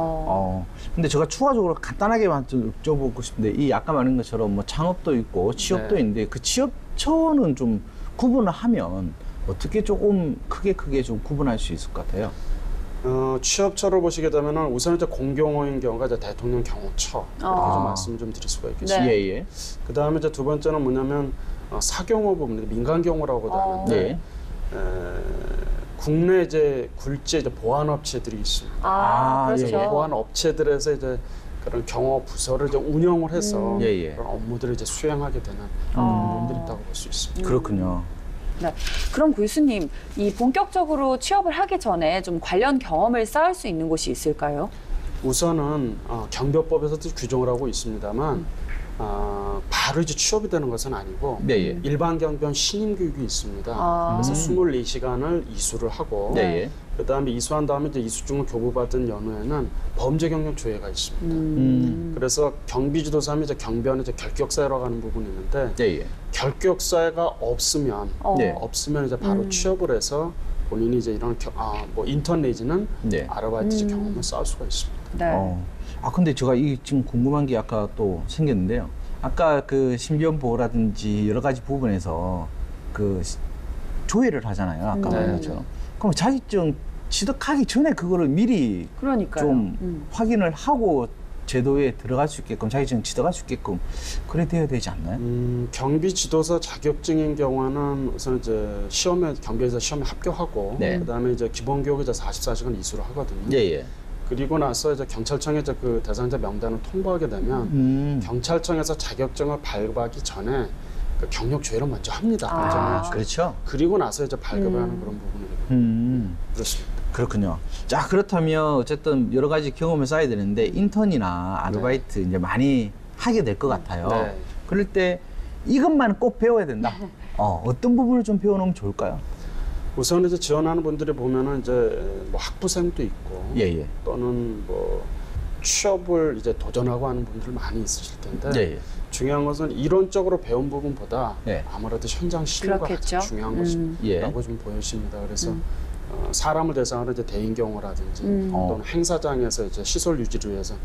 근데 제가 추가적으로 간단하게만 좀 여쭤보고 싶은데 이 아까 말한 것처럼 뭐 창업도 있고 취업도 네. 있는데 그 취업처는 좀 구분을 하면 어떻게 조금 크게 좀 구분할 수 있을 것 같아요? 취업처를 보시게 되면은 우선 이제 공경호인 경우가 이제 대통령 경호처 이렇게 좀 말씀 좀 드릴 수가 있겠습니다. 네. 예. 그 다음에 이제 두 번째는 뭐냐면 사경호 부분, 민간 경호라고도 하는데 네. 국내 이제 굴지 이제 보안 업체들이 있습니다. 그렇죠. 예. 보안 업체들에서 이제 그런 경호 부서를 이제 운영을 해서 예. 그런 업무들을 이제 수행하게 되는 부분들이 있다고 볼 수 있습니다. 그렇군요. 네. 그럼 교수님, 이 본격적으로 취업을 하기 전에 좀 관련 경험을 쌓을 수 있는 곳이 있을까요? 우선은 경비법에서도 규정을 하고 있습니다만 바로 이제 취업이 되는 것은 아니고 네. 일반 경비원 신임 교육이 있습니다. 그래서 24시간을 이수를 하고 네. 그다음에 이수한 다음에 이제 이수증을 교부받은 연후에는 범죄 경력 조회가 있습니다. 그래서 경비지도사면 이제 경비원의 이제 결격사유라고 하는 부분이 있는데 네. 결격사유가 없으면 네. 없으면 이제 바로 취업을 해서 본인이 이제 이런 뭐 인턴 내지는 네. 아르바이트 경험을 쌓을 수가 있습니다. 네. 근데 제가 지금 궁금한 게 아까 또 생겼는데요. 아까 그 신변보호라든지 여러 가지 부분에서 그 조회를 하잖아요. 아까 말한 것처럼. 그럼 자격증 취득하기 전에 그거를 미리 그러니까요. 좀 확인을 하고 제도에 들어갈 수 있게끔 자격증 취득할 수 있게끔 그래 돼야 되지 않나요? 경비 지도사 자격증인 경우는 우선 이제 경비에서 시험에 합격하고 네. 그다음에 이제 기본 교육 이제 44시간 이수를 하거든요. 예. 그리고 나서 이제 경찰청에 이제 그 대상자 명단을 통보하게 되면 경찰청에서 자격증을 발급하기 전에 그 경력 조회를 먼저 합니다. 그렇죠. 그리고 나서 이제 발급을 하는 그런 부분이 그렇습니다. 그렇군요. 자, 그렇다면 어쨌든 여러 가지 경험을 쌓아야 되는데 인턴이나 아르바이트 이제 많이 하게 될 것 같아요. 네. 그럴 때 이것만 꼭 배워야 된다. 어떤 부분을 좀 배워놓으면 좋을까요? 우선 이제 지원하는 분들이 보면은 이제 뭐 학부생도 있고 예. 또는 뭐 취업을 이제 도전하고 하는 분들 많이 있으실 텐데 예. 중요한 것은 이론적으로 배운 부분보다 네. 아무래도 현장 실무가 그렇겠죠. 가장 중요한 것이라고 좀 보여집니다. 그래서 사람을 대상으로 이제 대인 경호라든지 또는 행사장에서 이제 시설 유지를 위해서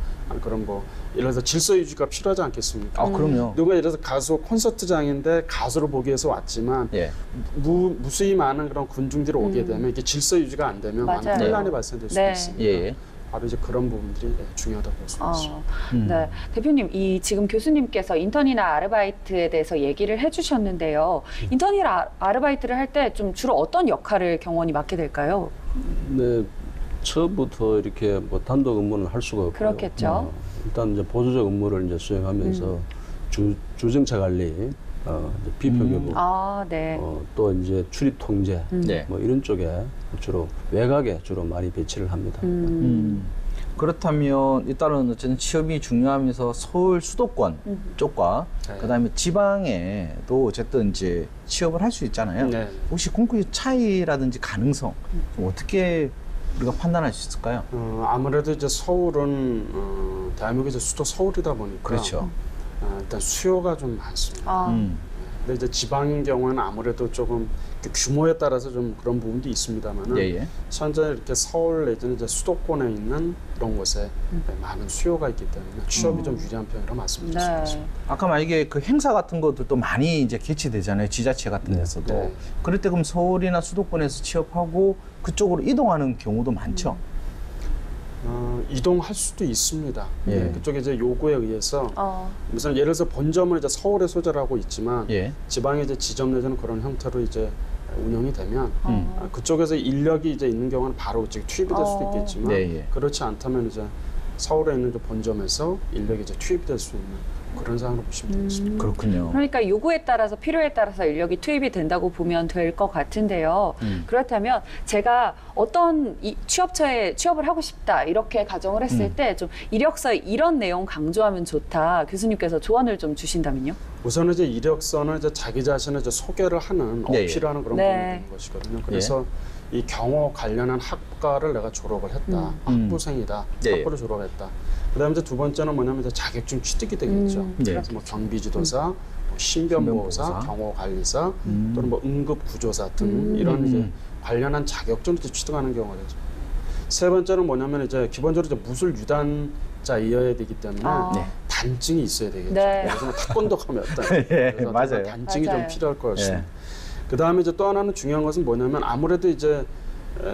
그런 뭐 예를 들어서 질서 유지가 필요하지 않겠습니까? 그럼요. 누가 예를 들어서 가수 콘서트장인데 가수를 보기 위해서 왔지만 예. 무수히 많은 그런 군중들이 오게 되면 이게 질서 유지가 안 되면 많은 맞아요. 혼란이 발생될 수 네. 있습니다. 예. 바로 이제 그런 부분들이 중요하다고 볼 수 있습니다. 네. 대표님, 지금 교수님께서 인턴이나 아르바이트에 대해서 얘기를 해주셨는데요. 인턴이나 아르바이트를 할 때 좀 주로 어떤 역할을 경원이 맡게 될까요? 네, 처음부터 이렇게 뭐 단독 업무는 할 수가 없고요. 그렇겠죠. 일단 이제 보조적 업무를 이제 수행하면서 주정차 관리, 이제 비표교부, 네. 또 이제 출입 통제, 네. 뭐 이런 쪽에 주로 외곽에 주로 많이 배치를 합니다. 그렇다면 일단은 어쨌든 취업이 중요하면서 서울 수도권 쪽과 네. 그다음에 지방에도 어쨌든 이제 취업을 할 수 있잖아요. 네. 혹시 공급의 차이라든지 가능성 좀 어떻게 우리가 판단할 수 있을까요? 아무래도 이제 서울은 대한민국의 이제 수도 서울이다 보니까 그렇죠. 일단 수요가 좀 많습니다. 근데 이제 지방인 경우에는 아무래도 조금 그 규모에 따라서 좀 그런 부분도 있습니다만은 예. 현재 이렇게 서울 내지는 이제 수도권에 있는 그런 곳에 많은 수요가 있기 때문에 취업이 좀 유리한 편이라 말씀드릴 수 있습니다. 아까 만약에 그 행사 같은 것들도 많이 이제 개최되잖아요. 지자체 같은 데서도. 네. 그럴 때 그럼 서울이나 수도권에서 취업하고 그쪽으로 이동하는 경우도 많죠. 이동할 수도 있습니다. 예. 그쪽에 이제 요구에 의해서 우선 예를 들어서 본점을 이제 서울에 소재를 하고 있지만 예. 지방에 이제 지점 내지는 그런 형태로 이제 운영이 되면 그쪽에서 인력이 이제 있는 경우는 바로 이제 투입이 될 수도 있겠지만 네, 예. 그렇지 않다면 이제 서울에 있는 저 본점에서 인력이 이제 투입이 될 수 있는 그런 상황으로 보시면 되겠습니다. 그렇군요. 그러니까 요구에 따라서 필요에 따라서 인력이 투입이 된다고 보면 될 것 같은데요. 그렇다면 제가 어떤 취업처에 취업을 하고 싶다 이렇게 가정을 했을 때 좀 이력서에 이런 내용 강조하면 좋다. 교수님께서 조언을 좀 주신다면요? 우선은 이제 이력서는 이제 자기 자신을 이제 소개를 하는 예, 예. 어필하는 그런 네. 부분이 되는 것이거든요. 그래서 이 경호 관련한 학과를 내가 졸업을 했다. 학부생이다. 예, 예. 학부를 졸업했다. 그다음에 이제 두 번째는 뭐냐면 이제 자격증 취득이 되겠죠. 그래서 뭐 경비지도사, 뭐 신변보호사, 신변보호사. 경호관리사, 또는 뭐 응급구조사 등 이런 이제 관련한 자격증을 이제 취득하는 경우가 되죠. 세 번째는 뭐냐면 이제 기본적으로 이제 무술 유단자이어야 되기 때문에 단증이 있어야 되겠죠. 네. 그래서 뭐 태권도 가면 어떤 예, 그래서 맞아요. 단증이 맞아요. 좀 필요할 것 같습니다. 예. 그 다음에 이제 또 하나는 중요한 것은 뭐냐면 아무래도 이제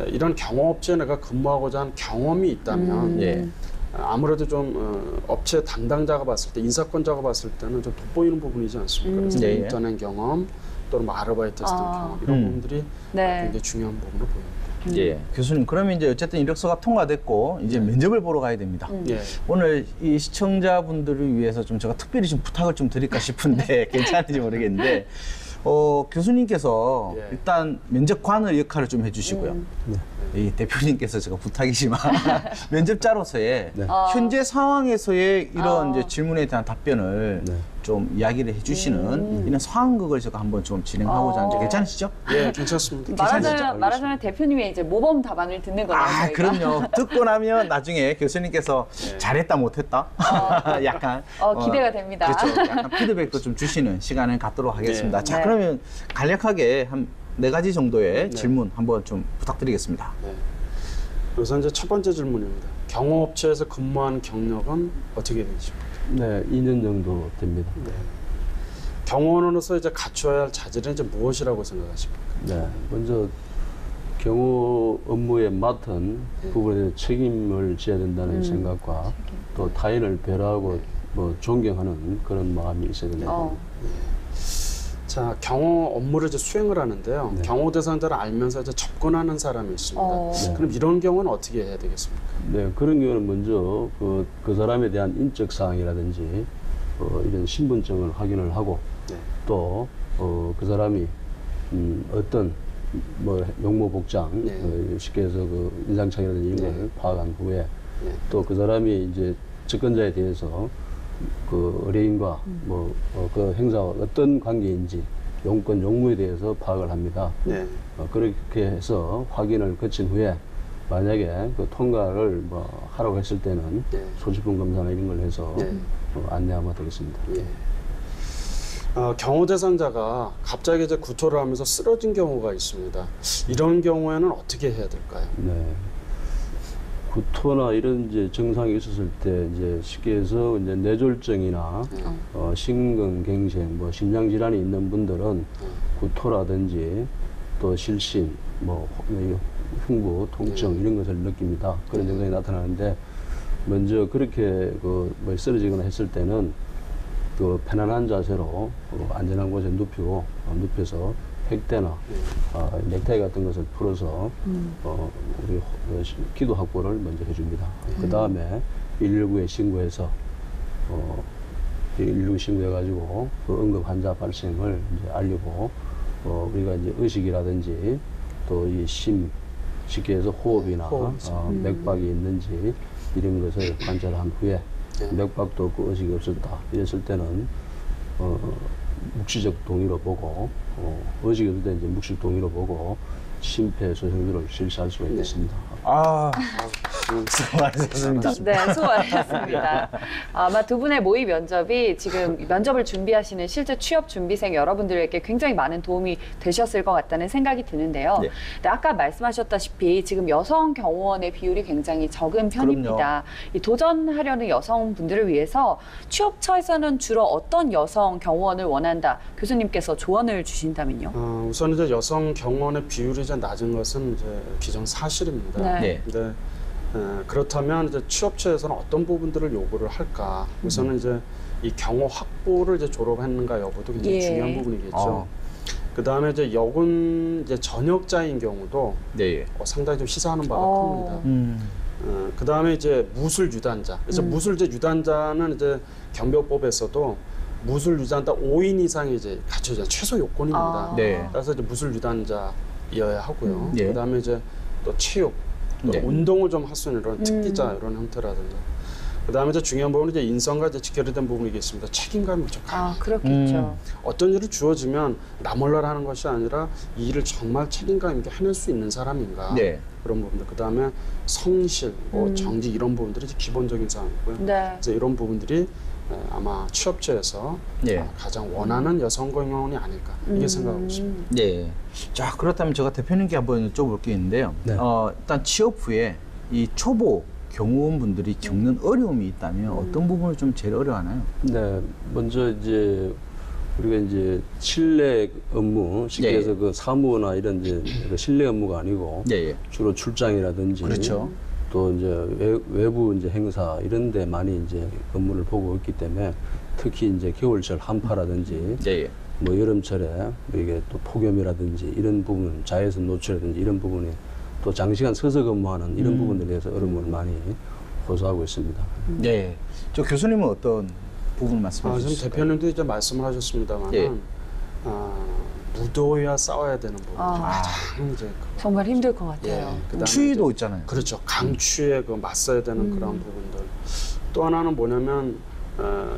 이런 경호업체에 내가 근무하고자 하는 경험이 있다면 예. 아무래도 좀 업체 담당자가 봤을 때 인사권자가 봤을 때는 좀 돋보이는 부분이지 않습니까? 그래서 예, 예. 인턴의 경험 또는 뭐 아르바이트 했던 경험 이런 부분들이 네. 굉장히 중요한 부분으로 보입니다. 예. 교수님, 그러면 이제 어쨌든 이력서가 통과됐고 이제 면접을 보러 가야 됩니다. 예. 오늘 이 시청자분들을 위해서 좀 제가 특별히 좀 부탁을 좀 드릴까 싶은데 괜찮은지 모르겠는데 교수님께서 예. 일단 면접관의 역할을 좀 해주시고요. 이 대표님께서 제가 부탁이지만 면접자로서의 네. 현재 상황에서의 이런 이제 질문에 대한 답변을 네. 좀 이야기를 해주시는 이런 상황극을 제가 한번 좀 진행하고자 하는데 괜찮으시죠? 예, 괜찮습니다. 말하자면 대표님의 이제 모범 답안을 듣는 거네요. 아, 저희가. 그럼요. 듣고 나면 나중에 교수님께서 잘했다, 못했다? 약간. 기대가 됩니다. 그렇죠. 약간 피드백도 좀 주시는 시간을 갖도록 하겠습니다. 네. 자, 네. 그러면 간략하게 한 4가지 정도의 네. 질문 한번 좀 부탁드리겠습니다. 네. 우선 이제 첫 번째 질문입니다. 경호업체에서 근무한 경력은 어떻게 되십니까? 네, 2년 정도 됩니다. 경호원으로서 이제 갖춰야 할 자질은 이제 무엇이라고 생각하십니까? 네, 먼저 경호 업무에 맡은 부분에 대해 책임을 져야 된다는 생각과 또 타인을 배려하고 뭐 존경하는 그런 마음이 있어야 된다. 자, 경호 업무를 이제 수행을 하는데요. 네. 경호 대상자를 알면서 이제 접근하는 사람이 있습니다. 네. 그럼 이런 경우는 어떻게 해야 되겠습니까? 네, 그런 경우는 먼저 그 사람에 대한 인적 사항이라든지 이런 신분증을 확인을 하고 네. 또 그 사람이 어떤 뭐 용모복장 네. 쉽게 해서 그 인상착이라든지 이런 걸 파악한 후에 네. 또 그 사람이 이제 접근자에 대해서 그 의뢰인과 그 행사와 어떤 관계인지 용건 용무에 대해서 파악을 합니다. 네. 그렇게 해서 확인을 거친 후에 만약에 그 통과를 뭐 하라고 했을 때는 네. 소지품 검사나 이런 걸 해서 네. 안내하면 되겠습니다. 예. 경호 대상자가 갑자기 이제 구토를 하면서 쓰러진 경우가 있습니다. 이런 경우에는 어떻게 해야 될까요? 네. 구토나 이런 이제 증상이 있었을 때 이제 쉽게 해서 이제 뇌졸중이나 심근경색, 뭐 심장 질환이 있는 분들은 구토라든지 또 실신, 뭐 흉부, 통증 이런 것을 느낍니다. 그런 증상이 나타나는데 먼저 그렇게 뭐 쓰러지거나 했을 때는 그 편안한 자세로 안전한 곳에 눕혀서 획대나 넥타이 같은 것을 풀어서 우리 기도 확보를 먼저 해줍니다. 그 다음에 119에 신고해서 119 신고해가지고 그 응급 환자 발생을 이제 알리고 우리가 이제 의식이라든지 또 이 쉽게 해서 호흡이나 맥박이 있는지 이런 것을 관찰한 후에 맥박도 없고 의식이 없었다 이랬을 때는 묵시적 동의로 보고 의식이 없을 때 이제 묵시적 동의로 보고 심폐소생술을 실시할 수가 있겠습니다. 수고 많으셨습니다. 네, 수고하셨습니다. 아마 두 분의 모의 면접이 지금 면접을 준비하시는 실제 취업 준비생 여러분들에게 굉장히 많은 도움이 되셨을 것 같다는 생각이 드는데요. 네. 근데 아까 말씀하셨다시피 지금 여성 경호원의 비율이 굉장히 적은 편입니다. 이 도전하려는 여성분들을 위해서 취업처에서는 주로 어떤 여성 경호원을 원한다 교수님께서 조언을 주신다면요? 우선 이제 여성 경호원의 비율이 이제 낮은 것은 이제 기정 사실입니다. 네. 근데 그렇다면 이제 취업처에서는 어떤 부분들을 요구를 할까? 우선은 이제 이 경호 확보를 이제 졸업했는가 여부도 굉장히 중요한 부분이겠죠. 그 다음에 이제 여군 이제 전역자인 경우도 네. 상당히 좀 시사하는 바가 큽니다. 그 다음에 이제 무술 유단자. 그래서 무술 이제 유단자는 이제 경비법에서도 무술 유단자 5인 이상이 이제 갖춰져 최소 요건입니다. 네. 그래서 이제 무술 유단자여야 하고요. 네. 그 다음에 이제 또 체육, 또 네. 운동을 좀 할 수 있는 이런 특기자 이런 형태라든가. 그 다음에 이제 중요한 부분은 이제 인성과 이제 직결된 부분이겠습니다. 책임감이 부족한. 그렇겠죠. 어떤 일을 주어지면 나 몰라라 하는 것이 아니라 이 일을 정말 책임감 있게 해낼 수 있는 사람인가. 네. 그런 부분들. 그 다음에 성실, 뭐 정직 이런 부분들이 이제 기본적인 사항이고요. 네. 그래서 이런 부분들이 아마 취업처에서 네. 가장 원하는 여성 경호원이 아닐까 이게 생각하고 있습니다. 네. 자, 그렇다면 제가 대표님께 한번 여쭤볼 게 있는데요. 네. 일단 취업 후에 이 초보 경호원분들이 겪는 어려움이 있다면 어떤 부분을 좀 제일 어려워하나요? 네, 먼저 이제 우리가 이제 실내 업무, 쉽게 네. 해서 그 사무나 이런 이제 그 실내 업무가 아니고 네. 주로 출장이라든지 그렇죠. 또 이제 외부 이제 행사 이런 데 많이 이제 업무를 보고 있기 때문에 특히 이제 겨울철 한파라든지 네. 뭐 여름철에 이게 또 폭염이라든지 이런 부분, 자외선 노출이라든지 이런 부분에 또 장시간 서서 근무하는 이런 부분들에 대해서 어려움을 많이 호소하고 있습니다. 네. 저 교수님은 어떤 부분 말씀해 지금 주실까요? 대표님도 이제 말씀을 하셨습니다만 예. 무더위와 싸워야 되는 부분 가장 이제 정말 힘들 것 같아요. 그다음에 추위도 이제 있잖아요. 그렇죠. 강추위에 그 맞서야 되는 그런 부분들. 또 하나는 뭐냐면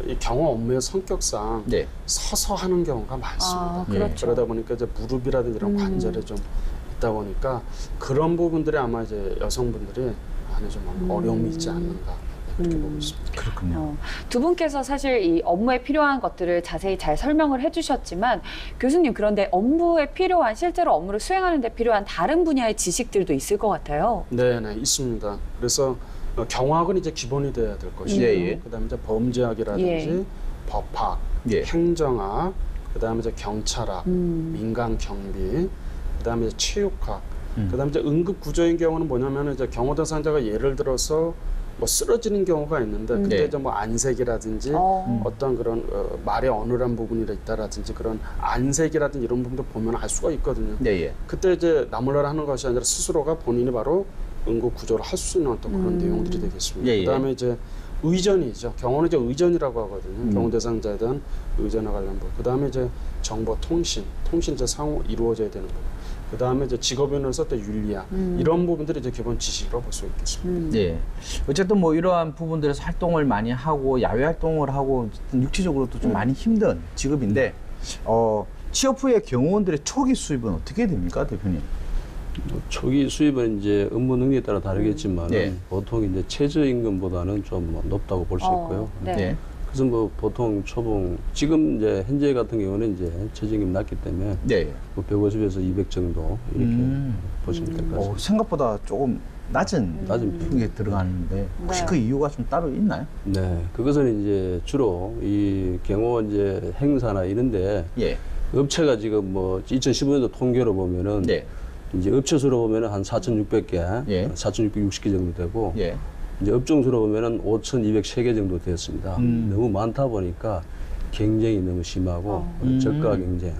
이 경호 업무의 성격상 네. 서서 하는 경우가 많습니다. 그렇죠. 그러다 보니까 이제 무릎이라든지 이런 관절에 좀 있다 보니까 그런 부분들이 아마 이제 여성분들이 안에 좀 어려움이 있지 않는가 그렇게 보고 있습니다. 그렇군요. 두 분께서 사실 이 업무에 필요한 것들을 자세히 잘 설명을 해주셨지만 교수님 그런데 업무에 필요한 실제로 업무를 수행하는 데 필요한 다른 분야의 지식들도 있을 것 같아요. 네, 있습니다. 그래서 경호학은 이제 기본이 돼야 될 것이고, 예. 그다음에 이제 범죄학이라든지 법학, 예. 행정학, 그다음에 이제 경찰학, 민간 경비, 그다음에 이제 체육학, 그다음에 이제 응급 구조인 경우는 뭐냐면 이제 경호 대상자가 예를 들어서 뭐 쓰러지는 경우가 있는데 그때 네. 이제 뭐 안색이라든지 어떤 그런 말의 어눌한 부분이 있다라든지 그런 안색이라든지 이런 부분도 보면 알 수가 있거든요. 네. 그때 이제 나몰라라 하는 것이 아니라 스스로가 본인이 바로 응급 구조를 할 수 있는 어떤 그런 내용들이 되겠습니다. 예. 그다음에 이제 의전이죠. 경호는 이제 의전이라고 하거든요. 경호 대상자에 대한 의전에 관련 부분. 그다음에 이제 정보 통신 이제 상호 이루어져야 되는 부분. 그다음에 이제 직업인으로서 또 윤리학 이런 부분들이 이제 기본 지식으로 볼 수 있겠습니다. 네. 어쨌든 뭐 이러한 부분들에서 활동을 많이 하고 야외 활동을 하고 육체적으로도 좀 많이 힘든 직업인데 취업 후에 경호원들의 초기 수입은 어떻게 됩니까, 대표님? 초기 수입은 이제 업무 능력에 따라 다르겠지만 네. 보통 이제 최저임금보다는 좀 높다고 볼 수 있고요. 네. 그래서 뭐 보통 초봉 지금 이제 현재 같은 경우는 이제 최저임금 낮기 때문에 네. 뭐 150에서 200 정도 이렇게 보시면 될 것 같습니다. 생각보다 조금 낮은 낮은 게 들어가는데 혹시 네. 그 이유가 좀 따로 있나요? 네, 그것은 이제 주로 이 경호원 이제 행사나 이런데 예. 업체가 지금 뭐 2015년도 통계로 보면은 네. 이제 업체 수로 보면은 한 4,600개, 예. 4,660개 정도 되고 예. 이제 업종 수로 보면은 5,203개 정도 되었습니다. 너무 많다 보니까 경쟁이 너무 심하고 저가 경쟁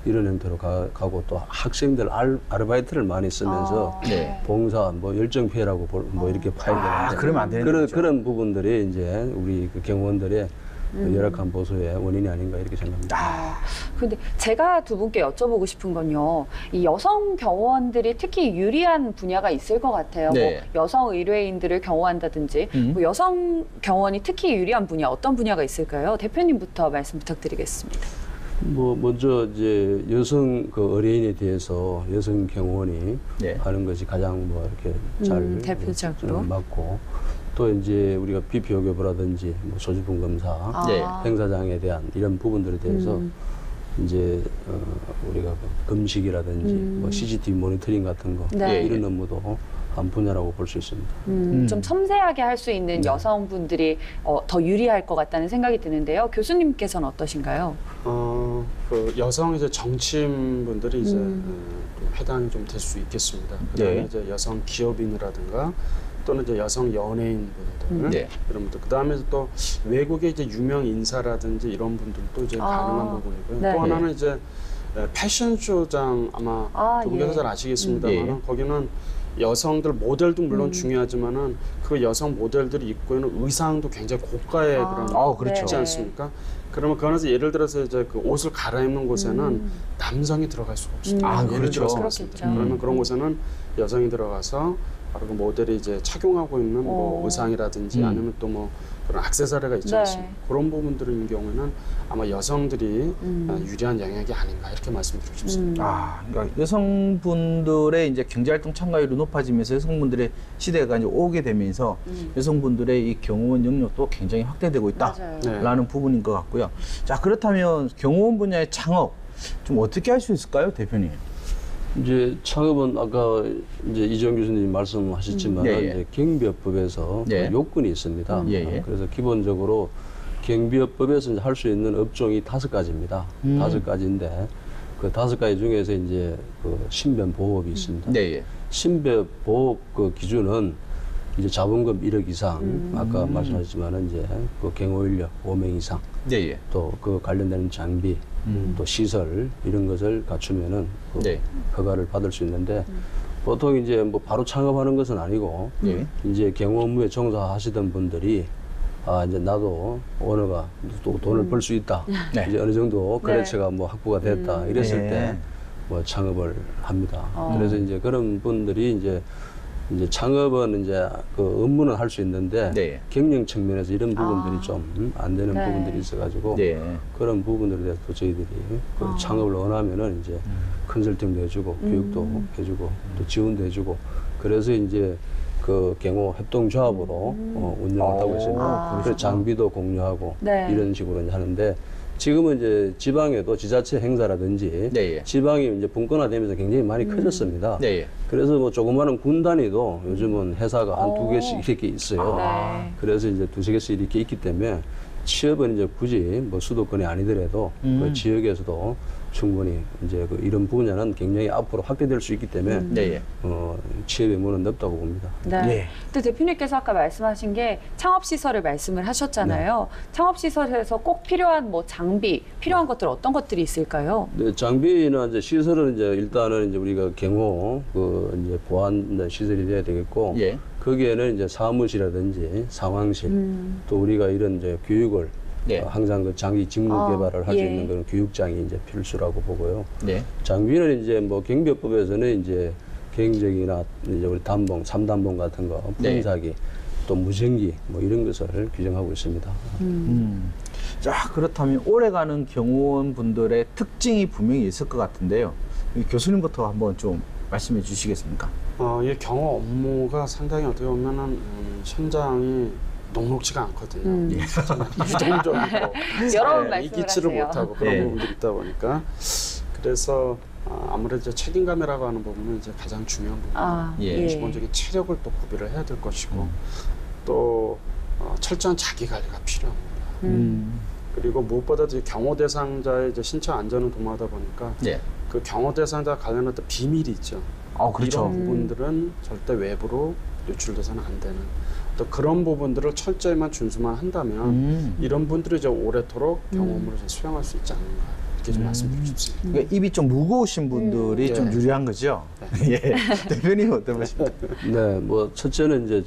이런 형태로 가고 또 학생들 아르바이트를 많이 쓰면서 네. 봉사 뭐 열정 피해라고 뭐 이렇게 파야 되는데 그러면 안 되는 거죠. 그런 부분들이 이제 우리 그 경호원들의 열악한 보수의 원인이 아닌가 이렇게 생각합니다. 근데 제가 두 분께 여쭤보고 싶은 건요. 이 여성 경호원들이 특히 유리한 분야가 있을 것 같아요. 네. 뭐 여성 의뢰인들을 경호한다든지 뭐 여성 경호원이 특히 유리한 분야 어떤 분야가 있을까요? 대표님부터 말씀 부탁드리겠습니다. 뭐 먼저 이제 여성 그 의뢰인에 대해서 여성 경호원이 네. 하는 것이 가장 뭐 이렇게 잘 대표적으로. 맞고 또 이제 우리가 비피오교부라든지 뭐 소지품 검사, 네. 행사장에 대한 이런 부분들에 대해서 이제 우리가 금식이라든지 뭐 CCTV 모니터링 같은 거 네. 이런 업무도 한 분야라고 볼 수 있습니다. 좀 섬세하게 할 수 있는 여성분들이 더 유리할 것 같다는 생각이 드는데요. 교수님께서는 어떠신가요? 그 여성 이제 정치인분들이 이제 좀 해당이 좀 될 수 있겠습니다. 그다음에 네. 이제 여성 기업인이라든가 또는 이제 여성 연예인분들 네. 이런 분들. 그다음에 또 외국의 이제 유명 인사라든지 이런 분들도 이제 가능한 부분이고요. 네. 또 하나는 이제 패션쇼장 아마 두 분께서 예. 잘 아시겠습니다만 예. 거기는 여성들 모델도 물론 중요하지만은 그 여성 모델들이 입고 있는 의상도 굉장히 고가의 그런 그렇죠. 있지 않습니까? 그러면 그 안에서 예를 들어서 이제 그 옷을 갈아입는 곳에는 남성이 들어갈 수가 없습니다. 그렇죠. 예를 들어서 그렇습니다. 그러면 그런 곳에는 여성이 들어가서 바로 그 모델이 이제 착용하고 있는 뭐 의상이라든지 아니면 또 뭐 그런 액세서리가 있지 네. 않습니까? 그런 부분들인 경우에는 아마 여성들이 유리한 영역이 아닌가 이렇게 말씀드리고 싶습니다. 그러니까 여성분들의 이제 경제활동 참가율이 높아지면서 여성분들의 시대가 이제 오게 되면서 여성분들의 이 경호원 영역도 굉장히 확대되고 있다라는 부분인 것 같고요. 자, 그렇다면 경호원 분야의 창업 좀 어떻게 할 수 있을까요, 대표님? 이제 창업은 아까 이제 이정 교수님 말씀하셨지만 예, 예. 이제 경비업법에서 예. 그 요건이 있습니다. 예, 예. 그래서 기본적으로 경비업법에서 할 수 있는 업종이 5가지입니다. 5가지인데 그 5가지 중에서 이제 그 신변보호업이 있습니다. 네, 예. 신변보호업 그 기준은 이제 자본금 1억 이상, 아까 말씀하셨지만은 이제 그 경호인력 5명 이상, 네, 예. 또 그 관련되는 장비, 또 시설 이런 것을 갖추면은 그 네. 허가를 받을 수 있는데 보통 이제 뭐 바로 창업하는 것은 아니고 네. 이제 경호 업무에 종사하시던 분들이 이제 나도 오너가 또 돈을 벌 수 있다. 네. 이제 어느 정도 거래처가 뭐 확보가 됐다. 이랬을 네. 때 뭐 창업을 합니다. 그래서 이제 그런 분들이 이제 창업은 이제 그 업무는 할 수 있는데 네. 경영 측면에서 이런 부분들이 좀 안 되는 네. 부분들이 있어가지고 네. 그런 부분들에 대해서 또 저희들이 그 창업을 원하면은 이제 컨설팅도 해주고 교육도 해주고 또 지원도 해주고 그래서 이제 그 경호 협동조합으로 운영을 하고 있습니다. 그래서 장비도 공유하고 네. 이런 식으로 이제 하는데 지금은 이제 지방에도 지자체 행사라든지 네, 예. 지방이 이제 분권화되면서 굉장히 많이 커졌습니다. 네, 예. 그래서 뭐 조그마한 군 단위도 요즘은 회사가 한 2개씩 이렇게 있어요. 네. 그래서 이제 2~3개씩 이렇게 있기 때문에 취업은 이제 굳이 뭐 수도권이 아니더라도 그 지역에서도 충분히 이제 그 이런 분야는 굉장히 앞으로 확대될 수 있기 때문에 네, 예. 취업의 문은 넓다고 봅니다. 네. 예. 근데 대표님께서 아까 말씀하신 게 창업시설을 말씀을 하셨잖아요. 창업시설에서 꼭 필요한 뭐 장비, 필요한 것들 어떤 것들이 있을까요? 네, 장비나 이제 시설은 이제 일단은 이제 우리가 경호 그 이제 보안 시설이 돼야 되겠고 예. 거기에는 이제 사무실이라든지 상황실 또 우리가 이런 이제 교육을 네. 항상 그 장기 직무 개발을 할 수 예. 있는 그런 교육장이 이제 필수라고 보고요. 네. 장비는 이제 뭐 경비업법에서는 이제 경적이나 이제 우리 단봉, 3단봉 같은 거, 네. 분사기, 또 무전기 뭐 이런 것을 규정하고 있습니다. 자, 그렇다면 오래가는 경호원 분들의 특징이 분명히 있을 것 같은데요. 이 교수님부터 한번 좀 말씀해 주시겠습니까? 이 경호 업무가 상당히 어떻게 보면은 현장이 녹록지가 않거든요. 유동적이고 여러 번 말씀을 이기지를 하세요. 못하고 그런 네. 부분들이 있다 보니까 그래서 아무래도 이제 책임감이라고 하는 부분은 이제 가장 중요한 부분입니다. 예. 기본적인 체력을 또 구비를 해야 될 것이고 또 철저한 자기 관리가 필요합니다. 그리고 무엇보다도 경호 대상자의 이제 신체 안전을 도모하다 보니까 네. 그 경호 대상자 관련한 또 비밀이 있죠. 그렇죠. 이런 부분들은 절대 외부로 노출돼서는 안 되는 또 그런 부분들을 철저히만 준수만 한다면 이런 분들이 이제 오래도록 경험으로 수행할 수 있지 않는가 이렇게 좀 말씀드리고 싶습니다. 그러니까 입이 좀 무거우신 분들이 좀 네. 유리한 거죠. 예. 대표님 어떤 말씀입니까? 네, 뭐 첫째는 이제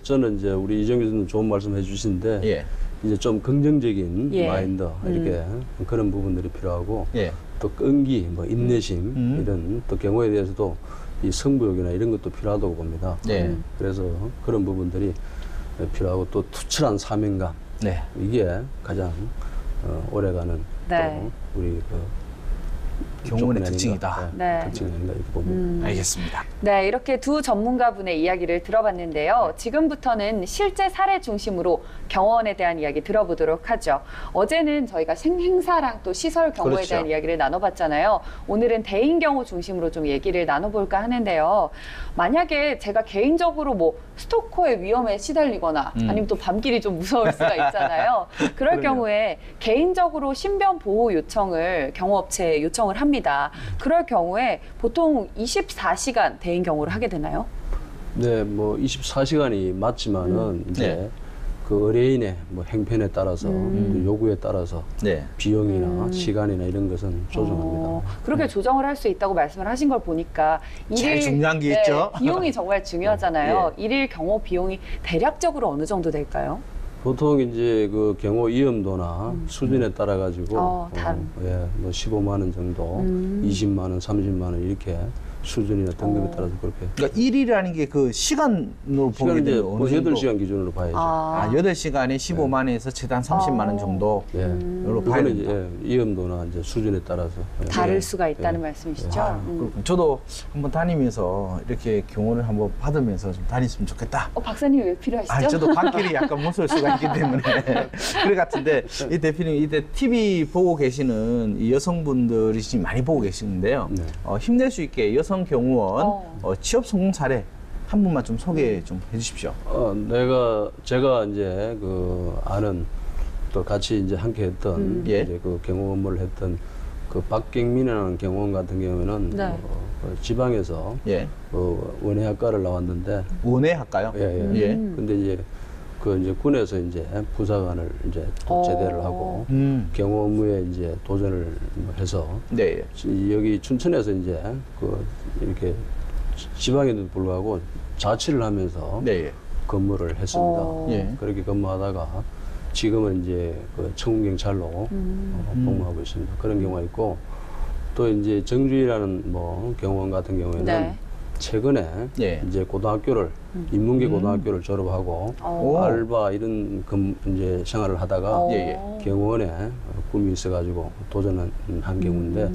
저는 이제 우리 이정 교수님 좋은 말씀 해주신데 예. 이제 좀 긍정적인 예. 마인드 이렇게 그런 부분들이 필요하고 예. 또 끈기, 뭐 인내심 이런 또 경호에 대해서도 이 승부욕이나 이런 것도 필요하다고 봅니다. 네. 그래서 그런 부분들이 필요하고 또 투철한 사명감 네. 이게 가장 오래가는 네. 또 우리 경호원의 조건이 아닌가, 특징이다. 네. 특징이 아닌가 이렇게 봅니다. 알겠습니다. 네, 이렇게 두 전문가분의 이야기를 들어봤는데요. 지금부터는 실제 사례 중심으로 경호원에 대한 이야기 들어보도록 하죠. 어제는 저희가 생행사랑 또 시설 경호에 그렇죠. 대한 이야기를 나눠봤잖아요. 오늘은 대인 경호 중심으로 좀 얘기를 나눠볼까 하는데요. 만약에 제가 개인적으로 뭐 스토커의 위험에 시달리거나 아니면 또 밤길이 좀 무서울 수가 있잖아요. 그럴 경우에 개인적으로 신변 보호 요청을 경호업체에 요청을 합니다. 그럴 경우에 보통 24시간 대인 경호를 하게 되나요? 네, 뭐 24시간이 맞지만은 이제 네. 그 의뢰인의 뭐 행편에 따라서 또 요구에 따라서 네. 비용이나 시간이나 이런 것은 조정합니다. 그렇게 조정을 할 수 있다고 말씀을 하신 걸 보니까 제일 중요한 게 있죠. 비용이 정말 중요하잖아요. 일일 경호 비용이 대략적으로 어느 정도 될까요? 보통 이제 그 경호 위험도나 수준에 따라 가지고 뭐 15만 원 정도, 20만 원, 30만 원 이렇게 수준이나 등급에 따라서 그렇게. 그러니까 일이라는 게 그 시간으로 보게 시간은 이제 되면 뭐 어느 정도? 8시간 기준으로 봐야죠. 아, 8시간에 15만 원에서 최대한 30만 원 정도. 예. 이걸로 봐야 그거는 된다. 이제 위험도나 이제 수준에 따라서 다를 수가 있다는 말씀이시죠? 그렇군요. 저도 한번 다니면서 이렇게 경호를 한번 받으면서 좀 다녔으면 좋겠다. 박사님 왜 필요하시죠? 저도 갓길이 약간 무서울 수가 있기 때문에 그래 같은데 이 대표님 이때 TV 보고 계시는 이 여성분들이 지금 많이 보고 계시는데요. 네. 힘낼 수 있게 여성 경호원 취업 성공 사례 한 분만 좀 소개 좀 해주십시오. 제가 이제 그 아는 또 같이 이제 함께 했던 예. 이제 그 경호 업무를 했던 그 박경민이라는 경호원 같은 경우에는 네. 지방에서 예. 원예학과를 나왔는데 원예학과요? 예. 근데 이제 이제 군에서 이제 부사관을 이제 또 제대를 하고 경호 업무에 이제 도전을 해서 네. 여기 춘천에서 이제 이렇게 지방에도 불구하고 자취를 하면서 네. 근무를 했습니다. 예. 그렇게 근무하다가 지금은 이제 그 청군경찰로 복무하고 있습니다. 그런 경우가 있고 또 이제 정주희라는 뭐 경호원 같은 경우에는 네. 최근에 예. 이제 고등학교를 인문계 고등학교를 졸업하고 알바 이런 이제 생활을 하다가 경호원에 꿈이 있어가지고 도전한 경우인데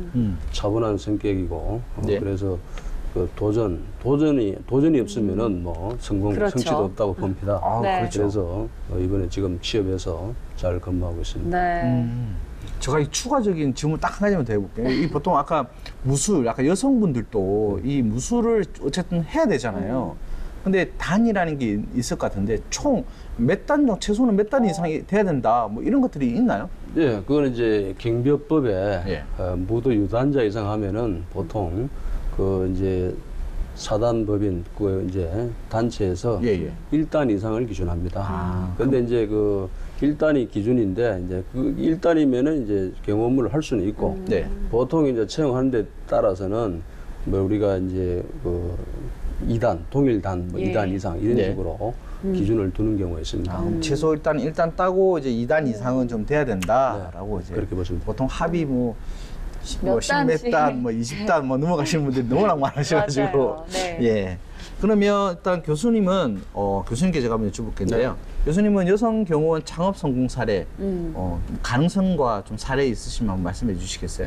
차분한 성격이고 네. 그래서 그 도전이 없으면은 뭐 그렇죠. 성취도 없다고 봅니다. 네. 그렇죠. 그래서 이번에 지금 취업해서 잘 근무하고 있습니다. 네. 제가 이 추가적인 질문 딱 한 가지만 더 해볼게요. 이 보통 아까 무술, 아까 여성분들도 이 무술을 어쨌든 해야 되잖아요. 근데 단이라는 게 있을 것 같은데 총 몇 단 정도, 최소는 몇 단 이상이 돼야 된다, 뭐 이런 것들이 있나요? 예, 그거는 이제 경비업법에 예. 무도 유단자 이상 하면은 보통 그 이제 사단법인 그 이제 단체에서 예. 1단 이상을 기준합니다. 근데 이제 그 1단이 기준인데 이제 그 1단이면은 이제 경호 업무를 할 수는 있고 네. 보통 이제 채용하는 데 따라서는 뭐 우리가 이제 그 2단, 동일단, 뭐 2단 이상 이런 네. 식으로 기준을 두는 경우가 있습니다. 최소 일단 1단 따고 이제 2단 이상은 좀 돼야 된다라고 이제 그렇게 보시면 됩니다. 보통 합의 뭐 몇 10몇 단, 뭐 20단 뭐 넘어가시는 분들이 너무나 많으셔가지고 맞아요. 네. 예. 그러면 일단 교수님은 교수님께 제가 한번 여쭤볼 건데요. 교수님은 여성 경호원 창업 성공 사례 가능성과 좀 사례 있으시면 한번 말씀해 주시겠어요?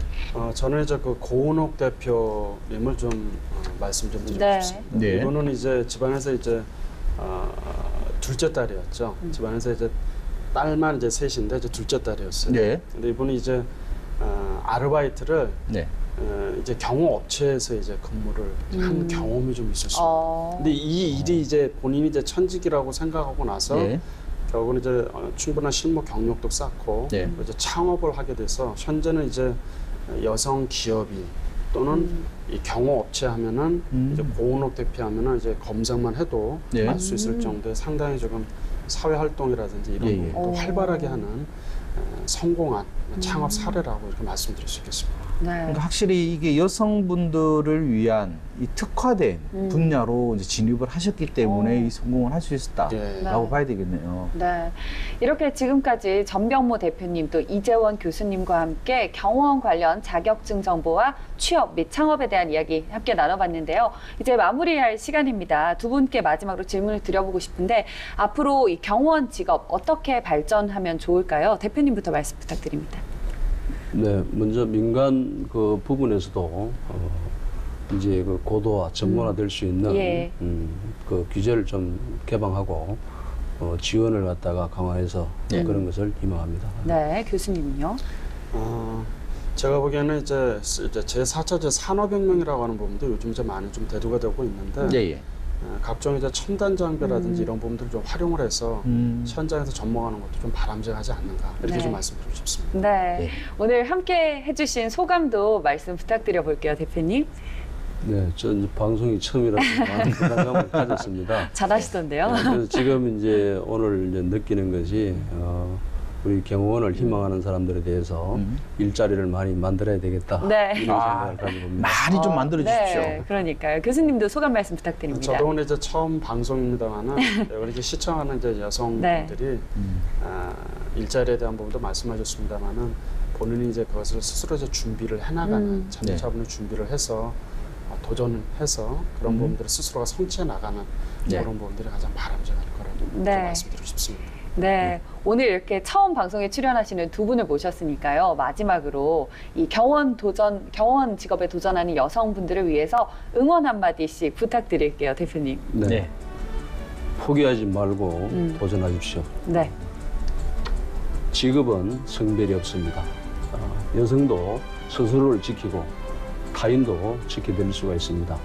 저는 이제 그 고은옥 대표님을 좀 말씀 좀 드리고 네. 싶습니다. 네. 이분은 이제 집안에서 이제 둘째 딸이었죠. 집안에서 이제 딸만 이제 셋인데 이제 둘째 딸이었어요. 네. 근데 이분이 이제 아르바이트를 네. 이제 경호 업체에서 이제 근무를 한 경험이 좀 있었습니다. 근데 이 일이 이제 본인이 이제 천직이라고 생각하고 나서 네. 결국은 이제 충분한 실무 경력도 쌓고 네. 이제 창업을 하게 돼서 현재는 이제 여성 기업인 또는 이 경호 업체 하면은 이제 고은옥 대표 하면은 이제 검색만 해도 네. 알 수 있을 정도의 상당히 조금 사회 활동이라든지 이런 부분도 활발하게 하는 성공한 창업 사례라고 이렇게 말씀드릴 수 있겠습니다. 그러니까 확실히 이게 여성분들을 위한 이 특화된 분야로 이제 진입을 하셨기 때문에 이 성공을 할 수 있었다라고 네. 봐야 되겠네요. 네. 이렇게 지금까지 전병모 대표님 또 이재원 교수님과 함께 경호원 관련 자격증 정보와 취업 및 창업에 대한 이야기 함께 나눠봤는데요. 이제 마무리할 시간입니다. 두 분께 마지막으로 질문을 드려보고 싶은데 앞으로 이 경호원 직업 어떻게 발전하면 좋을까요? 대표님부터 말씀 부탁드립니다. 네, 먼저 민간 그 부분에서도 이제 그 고도화, 전문화될 수 있는 예. 그 규제를 좀 개방하고 지원을 갖다가 강화해서 그런 것을 희망합니다. 네, 교수님은요? 제가 보기에는 이제 제4차 산업혁명이라고 하는 부분도 요즘 이제 많이 좀 대두가 되고 있는데 예. 각종 이제 첨단 장비라든지 이런 부분들을 좀 활용을 해서 현장에서 접목하는 것도 좀 바람직하지 않는가 이렇게 네. 좀 말씀드리고 싶습니다. 네. 오늘 함께 해주신 소감도 말씀 부탁드려 볼게요, 대표님. 네, 전 방송이 처음이라서 많은 부담감을 가졌습니다. 잘하시던데요. 네, 그래서 지금 이제 오늘 이제 느끼는 것이 우리 경호원을 희망하는 사람들에 대해서 일자리를 많이 만들어야 되겠다. 네. 이런 생각을 가지고 봅니다. 많이 좀 만들어 주십시오. 네, 그러니까요. 교수님도 소감 말씀 부탁드립니다. 저도 오늘 이제 처음 방송입니다만은 이렇게 시청하는 이제 여성분들이 일자리에 대한 부분도 말씀하셨습니다만은 본인이 이제 그것을 스스로 이제 준비를 해나가는 차분히 준비를 해서 도전을 해서 그런 부분들을 스스로가 성취해 나가는 그런 부분들이 가장 바람직할 거라고 좀 말씀드리고 싶습니다. 네, 오늘 이렇게 처음 방송에 출연하시는 두 분을 모셨으니까요. 마지막으로 이 경호원 직업에 도전하는 여성분들을 위해서 응원 한마디씩 부탁드릴게요, 대표님. 네. 포기하지 말고 도전하십시오. 네. 직업은 성별이 없습니다. 여성도 스스로를 지키고 타인도 지켜드릴 수가 있습니다.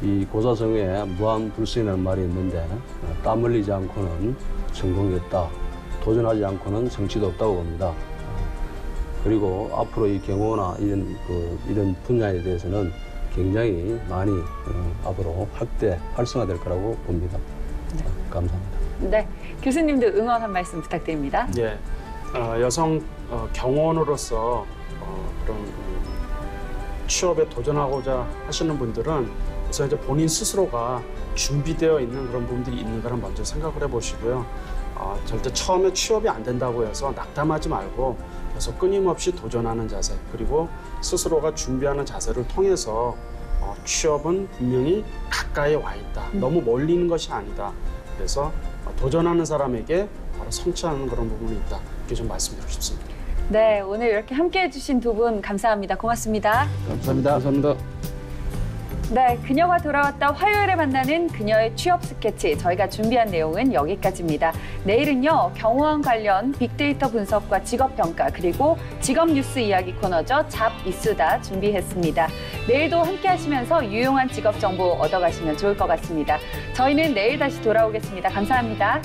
이 고사성에 무한불생이라는 말이 있는데 땀 흘리지 않고는 성공이 없다. 도전하지 않고는 성취도 없다고 봅니다. 그리고 앞으로 이 경호나 이런 분야에 대해서는 굉장히 많이 앞으로 활성화될 거라고 봅니다. 감사합니다. 네, 교수님도 응원 한 말씀 부탁드립니다. 예, 여성 경호원으로서 그런 취업에 도전하고자 하시는 분들은 우선 이제 본인 스스로가 준비되어 있는 그런 부분들이 있는가를 먼저 생각을 해보시고요. 절대 처음에 취업이 안 된다고 해서 낙담하지 말고 계속 끊임없이 도전하는 자세, 그리고 스스로가 준비하는 자세를 통해서 취업은 분명히 가까이 와 있다. 너무 멀리 있는 것이 아니다. 그래서 도전하는 사람에게 바로 성취하는 그런 부분이 있다. 이렇게 좀 말씀드리고 싶습니다. 네, 오늘 이렇게 함께 해주신 두 분 감사합니다. 고맙습니다. 감사합니다. 감사합니다. 네, 그녀가 돌아왔다 화요일에 만나는 그녀의 취업 스케치. 저희가 준비한 내용은 여기까지입니다. 내일은요, 경호원 관련 빅데이터 분석과 직업평가, 그리고 직업 뉴스 이야기 코너죠. 잡 이수다 준비했습니다. 내일도 함께 하시면서 유용한 직업 정보 얻어가시면 좋을 것 같습니다. 저희는 내일 다시 돌아오겠습니다. 감사합니다.